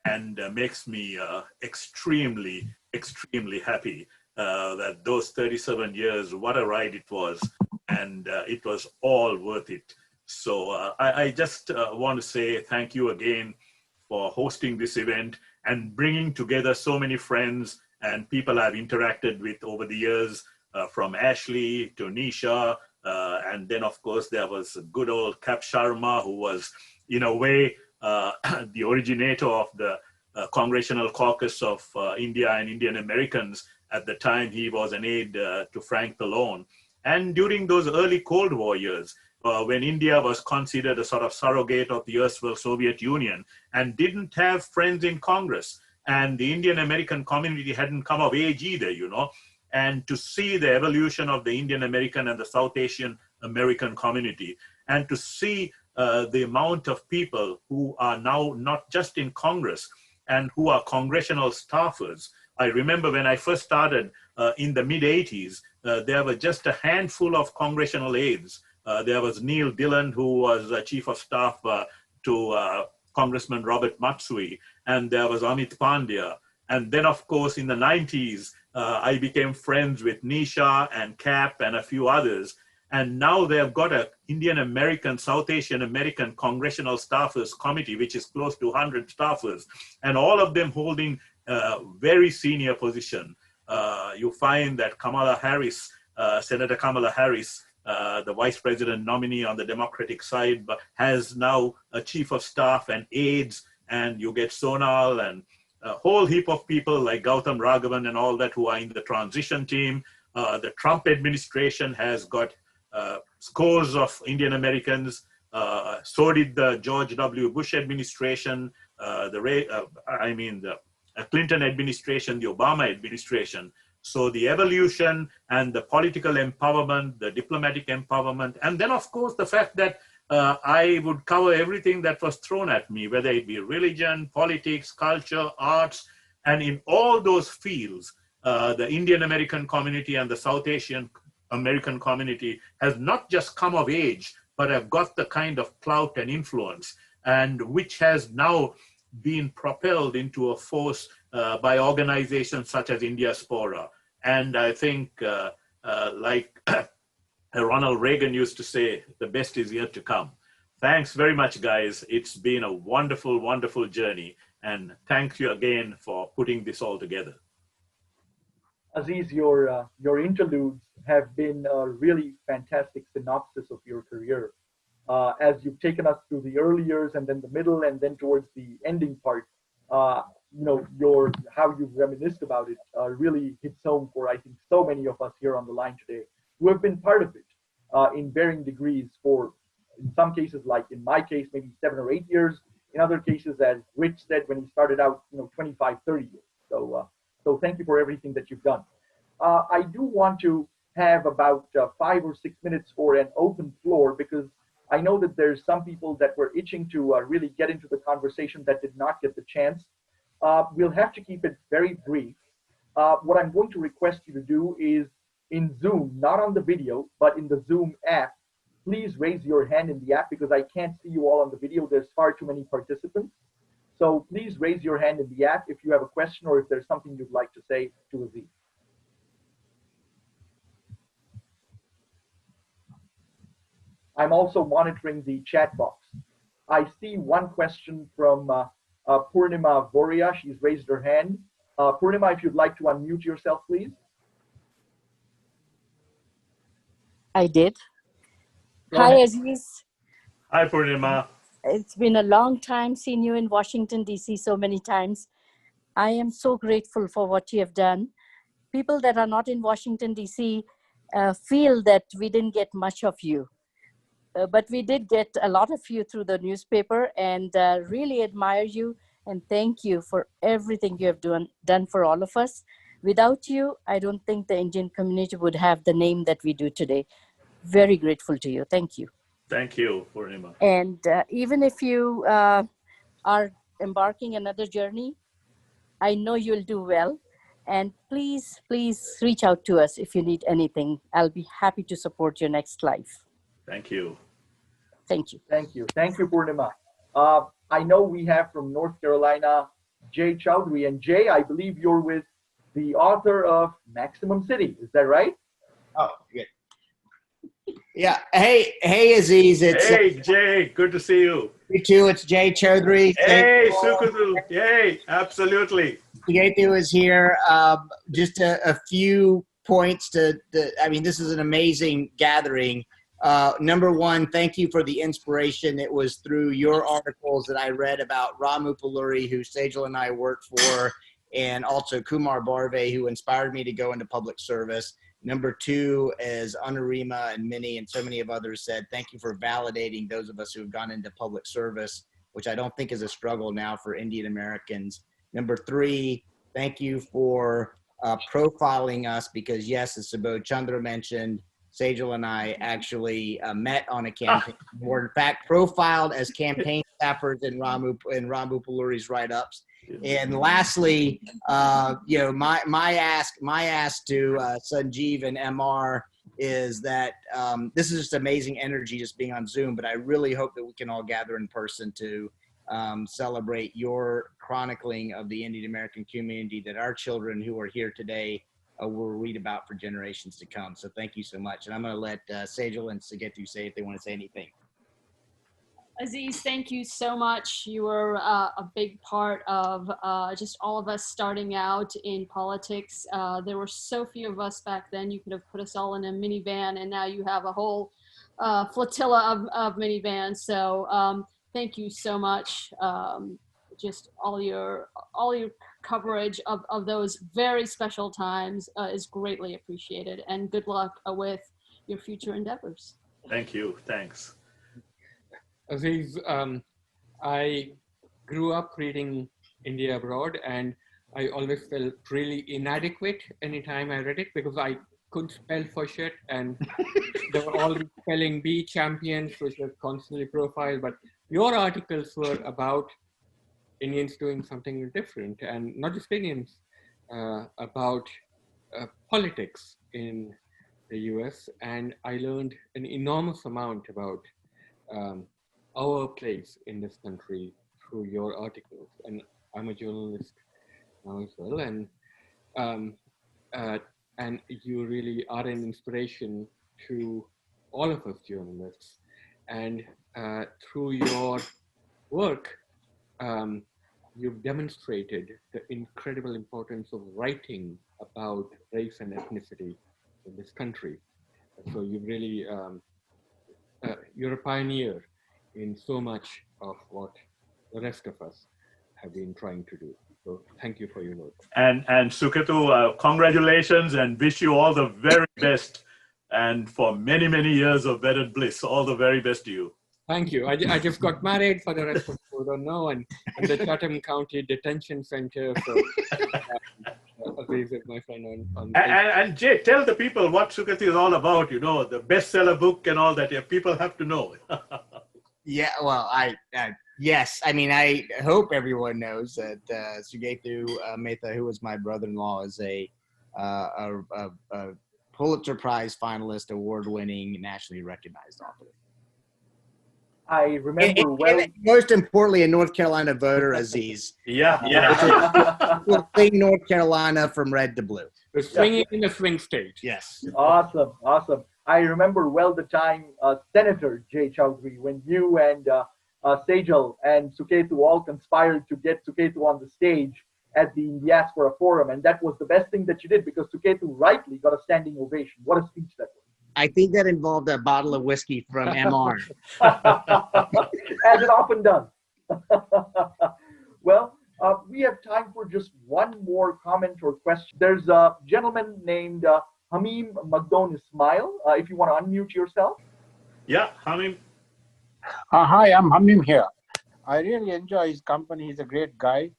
and makes me extremely, extremely happy. that those 37 years, what a ride it was. And it was all worth it. So I just want to say thank you again for hosting this event and bringing together so many friends and people I've interacted with over the years, from Ashley to Nisha. And then, of course, there was good old Cap Sharma, who was, in a way, the originator of the Congressional Caucus of India and Indian Americans. At the time, he was an aide to Frank Pallone. And during those early Cold War years, when India was considered a sort of surrogate of the erstwhile Soviet Union and didn't have friends in Congress, and the Indian American community hadn't come of age either, you know, and to see the evolution of the Indian American and the South Asian American community, and to see the amount of people who are now not just in Congress and who are congressional staffers. I remember when I first started in the mid-'80s, there were just a handful of congressional aides. There was Neil Dillon, who was chief of staff to Congressman Robert Matsui, and there was Amit Pandya. And then, of course, in the 90s, I became friends with Nisha and Cap and a few others. And now they have got an Indian American, South Asian American Congressional Staffers Committee, which is close to 100 staffers, and all of them holding very senior position. You find that Kamala Harris, Senator Kamala Harris, the vice president nominee on the Democratic side, has now a chief of staff and aides, and you get Sonal and a whole heap of people like Gautam Raghavan and all that who are in the transition team. The Trump administration has got scores of Indian Americans. So did the George W. Bush administration, the Clinton administration, the Obama administration. So the evolution and the political empowerment, the diplomatic empowerment, and then of course the fact that I would cover everything that was thrown at me, whether it be religion, politics, culture, arts, and in all those fields, the Indian American community and the South Asian American community has not just come of age, but have got the kind of clout and influence, and which has now been propelled into a force by organizations such as Indiaspora. And I think, like Ronald Reagan used to say, the best is yet to come. Thanks very much, guys. It's been a wonderful, wonderful journey. And thank you again for putting this all together. Aziz, your interludes have been a really fantastic synopsis of your career. As you've taken us through the early years and then the middle and then towards the ending part, you know, how you've reminisced about it really hits home for, I think, so many of us here on the line today who have been part of it in varying degrees for, in some cases, like in my case, maybe 7 or 8 years. In other cases, as Rich said, when he started out, 25, 30 years. So thank you for everything that you've done. I do want to have about 5 or 6 minutes for an open floor, because I know that there's some people that were itching to really get into the conversation that did not get the chance. We'll have to keep it very brief. What I'm going to request you to do is in Zoom, not on the video, but in the Zoom app, please raise your hand in the app, because I can't see you all on the video. There's far too many participants. So please raise your hand in the app if you have a question or if there's something you'd like to say to Aziz. I'm also monitoring the chat box. I see one question from Purnima Voria. She's raised her hand. Purnima, if you'd like to unmute yourself, please. I did. Go Hi, ahead. Aziz. Hi, Purnima. It's been a long time seeing you in Washington, D.C. so many times. I am so grateful for what you have done. People that are not in Washington, D.C. Feel that we didn't get much of you. But we did get a lot of you through the newspaper, and really admire you and thank you for everything you have done for all of us. Without you, I don't think the Indian community would have the name that we do today. Very grateful to you. Thank you. Thank you, Purnima. And even if you are embarking another journey, I know you'll do well. And please, please reach out to us if you need anything. I'll be happy to support your next life. Thank you. Thank you. Thank you. Thank you, Purnima. I know we have from North Carolina, Jay Chowdhury. And Jay, I believe you're with the author of Maximum City. Is that right? Oh, good. Yeah. Hey, Aziz. It's Hey, Jay. Good to see you. you too. It's Jay Chaudhary. Hey, Sukatu. Yay, absolutely. Suketu is here. Just a few points I mean, this is an amazing gathering. Number one, thank you for the inspiration. It was through your articles that I read about Ramu Palluri, who Sejal and I worked for, and also Kumar Barve, who inspired me to go into public service. Number two, as Anurima and Minnie and so many of others said, thank you for validating those of us who have gone into public service, which I don't think is a struggle now for Indian Americans. Number three, thank you for profiling us, because yes, as Subodh Chandra mentioned, Sejal and I actually met on a campaign. We're in fact profiled as campaign staffers in Ramu Palluri's write-ups. And lastly, you know, my ask to Sanjeev and MR is that this is just amazing energy just being on Zoom, but I really hope that we can all gather in person to celebrate your chronicling of the Indian American community that our children who are here today will read about for generations to come. So thank you so much. And I'm going to let Sejal and Suketu say if they want to say anything. Aziz, thank you so much. You were a big part of just all of us starting out in politics. There were so few of us back then. You could have put us all in a minivan, and now you have a whole flotilla of minivans. So thank you so much. Just all your coverage of those very special times is greatly appreciated. And good luck with your future endeavors. Thank you. Thanks. Aziz, I grew up reading India Abroad, and I always felt really inadequate anytime I read it because I couldn't spell for shit, and there were all these spelling bee champions which were constantly profiled. But your articles were about Indians doing something different, and not just Indians, about politics in the US, and I learned an enormous amount about our place in this country through your articles. And I'm a journalist now as well, and you really are an inspiration to all of us journalists. And through your work, you've demonstrated the incredible importance of writing about race and ethnicity in this country. So you've really, you're a pioneer in so much of what the rest of us have been trying to do. So thank you for your work. And Suketu, congratulations, and wish you all the very best. And for many, many years of wedded bliss, all the very best to you. Thank you. I just got married, for the rest of you who don't know, and in the Chatham County Detention Center. So Aziz is my friend on and Jay, tell the people what Suketu is all about, you know, the bestseller book and all that. Yeah, people have to know. Yeah, well, yes. I mean, I hope everyone knows that Suketu Mehta, who was my brother-in-law, is a Pulitzer Prize finalist, award-winning, nationally recognized author. I remember well. And most importantly, a North Carolina voter, Aziz. Yeah. We'll sing North Carolina from red to blue. The swinging in the swing state. Yes. Awesome. I remember well the time, Senator Jay Chaudhary, when you and Sejal and Suketu all conspired to get Suketu on the stage at the Indiaspora Forum. And that was the best thing that you did, because Suketu rightly got a standing ovation. What a speech that was. I think that involved a bottle of whiskey from MR. As it often does. Well, we have time for just one more comment or question. There's a gentleman named Hamim Magdon Ismail. If you want to unmute yourself. Yeah, Hamim. Hi, I'm Hamim here. I really enjoy his company. He's a great guy.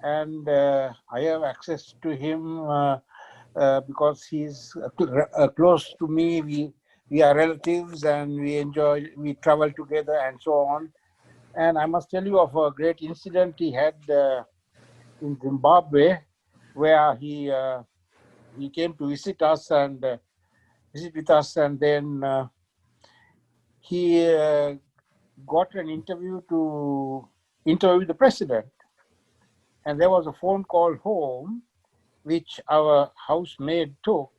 And I have access to him because he's close to me. We are relatives and we travel together and so on. And I must tell you of a great incident he had in Zimbabwe, where he came to visit us and then he got an interview to interview the president. And there was a phone call home, which our housemaid took,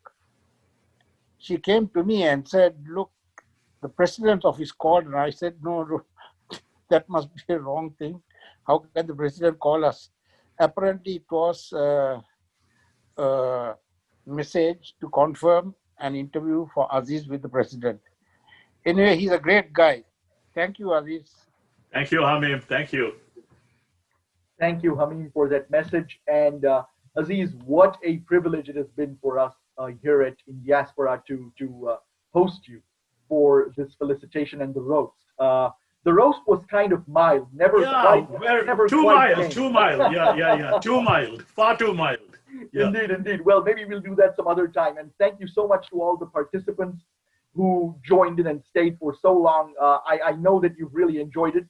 she came to me and said, look, the president's office called. And I said, no, that must be a wrong thing. How can the president call us? Apparently, it was a message to confirm an interview for Aziz with the president. Anyway, he's a great guy. Thank you, Aziz. Thank you, Hamim. Thank you. Thank you, Hamim, for that message. And Aziz, what a privilege it has been for us here at Indiaspora to host you for this felicitation and the roast. The roast was kind of mild, never quite, never too quite mild, too mild. Yeah, too mild, far too mild. Yeah. Indeed. Well, maybe we'll do that some other time. And thank you so much to all the participants who joined in and stayed for so long. I know that you've really enjoyed it.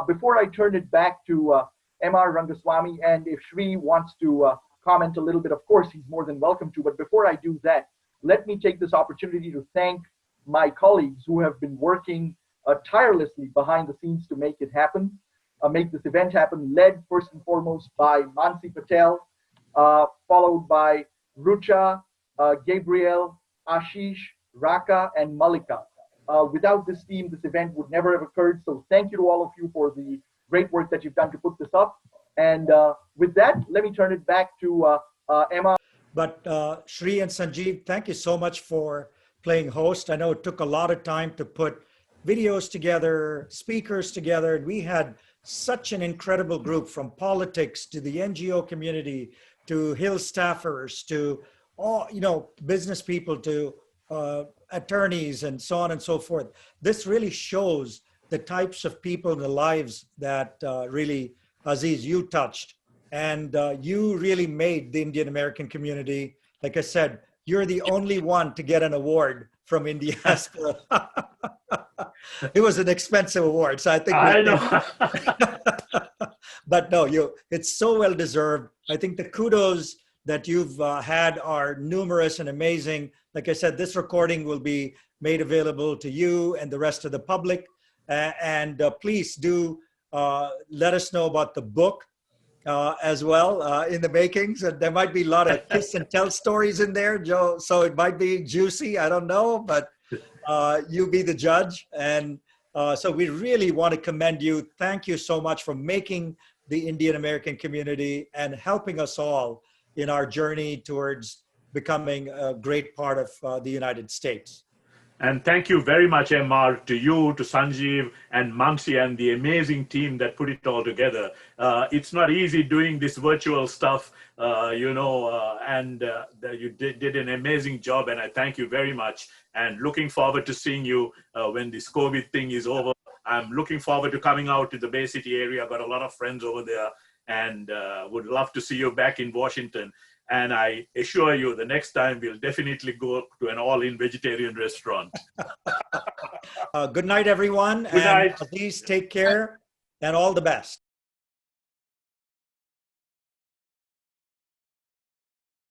Before I turn it back to M.R. Rangaswamy, and if Sri wants to comment a little bit, of course, he's more than welcome to. But before I do that, let me take this opportunity to thank my colleagues who have been working tirelessly behind the scenes to make it happen, make this event happen, led first and foremost by Mansi Patel, followed by Rucha, Gabriel, Ashish, Raka, and Malika. Without this team, this event would never have occurred. So thank you to all of you for the great work that you've done to put this up. And with that, let me turn it back to Emma. But Sri and Sanjeev, thank you so much for playing host. I know it took a lot of time to put videos together, speakers together, and we had such an incredible group, from politics to the NGO community, to Hill staffers, to all, business people, to attorneys, and so on and so forth. This really shows the types of people in the lives that really, Aziz, you touched. And you really made the Indian American community. Like I said, you're the only one to get an award from Indiaspora. It was an expensive award, so I think. I know. But no, it's so well deserved. I think the kudos that you've had are numerous and amazing. Like I said, this recording will be made available to you and the rest of the public. And please do let us know about the book as well in the makings. And there might be a lot of kiss and tell stories in there, Joe. So it might be juicy. I don't know, but you be the judge. And so we really want to commend you. Thank you so much for making the Indian American community and helping us all in our journey towards becoming a great part of the United States. And thank you very much, MR, to you, to Sanjeev and Mansi and the amazing team that put it all together. It's not easy doing this virtual stuff, and you did an amazing job, and I thank you very much. And looking forward to seeing you when this COVID thing is over. I'm looking forward to coming out to the Bay City area. I've got a lot of friends over there, and would love to see you back in Washington. And I assure you, the next time we'll definitely go to an all-in vegetarian restaurant. Good night, everyone. Good night. Aziz, take care and all the best.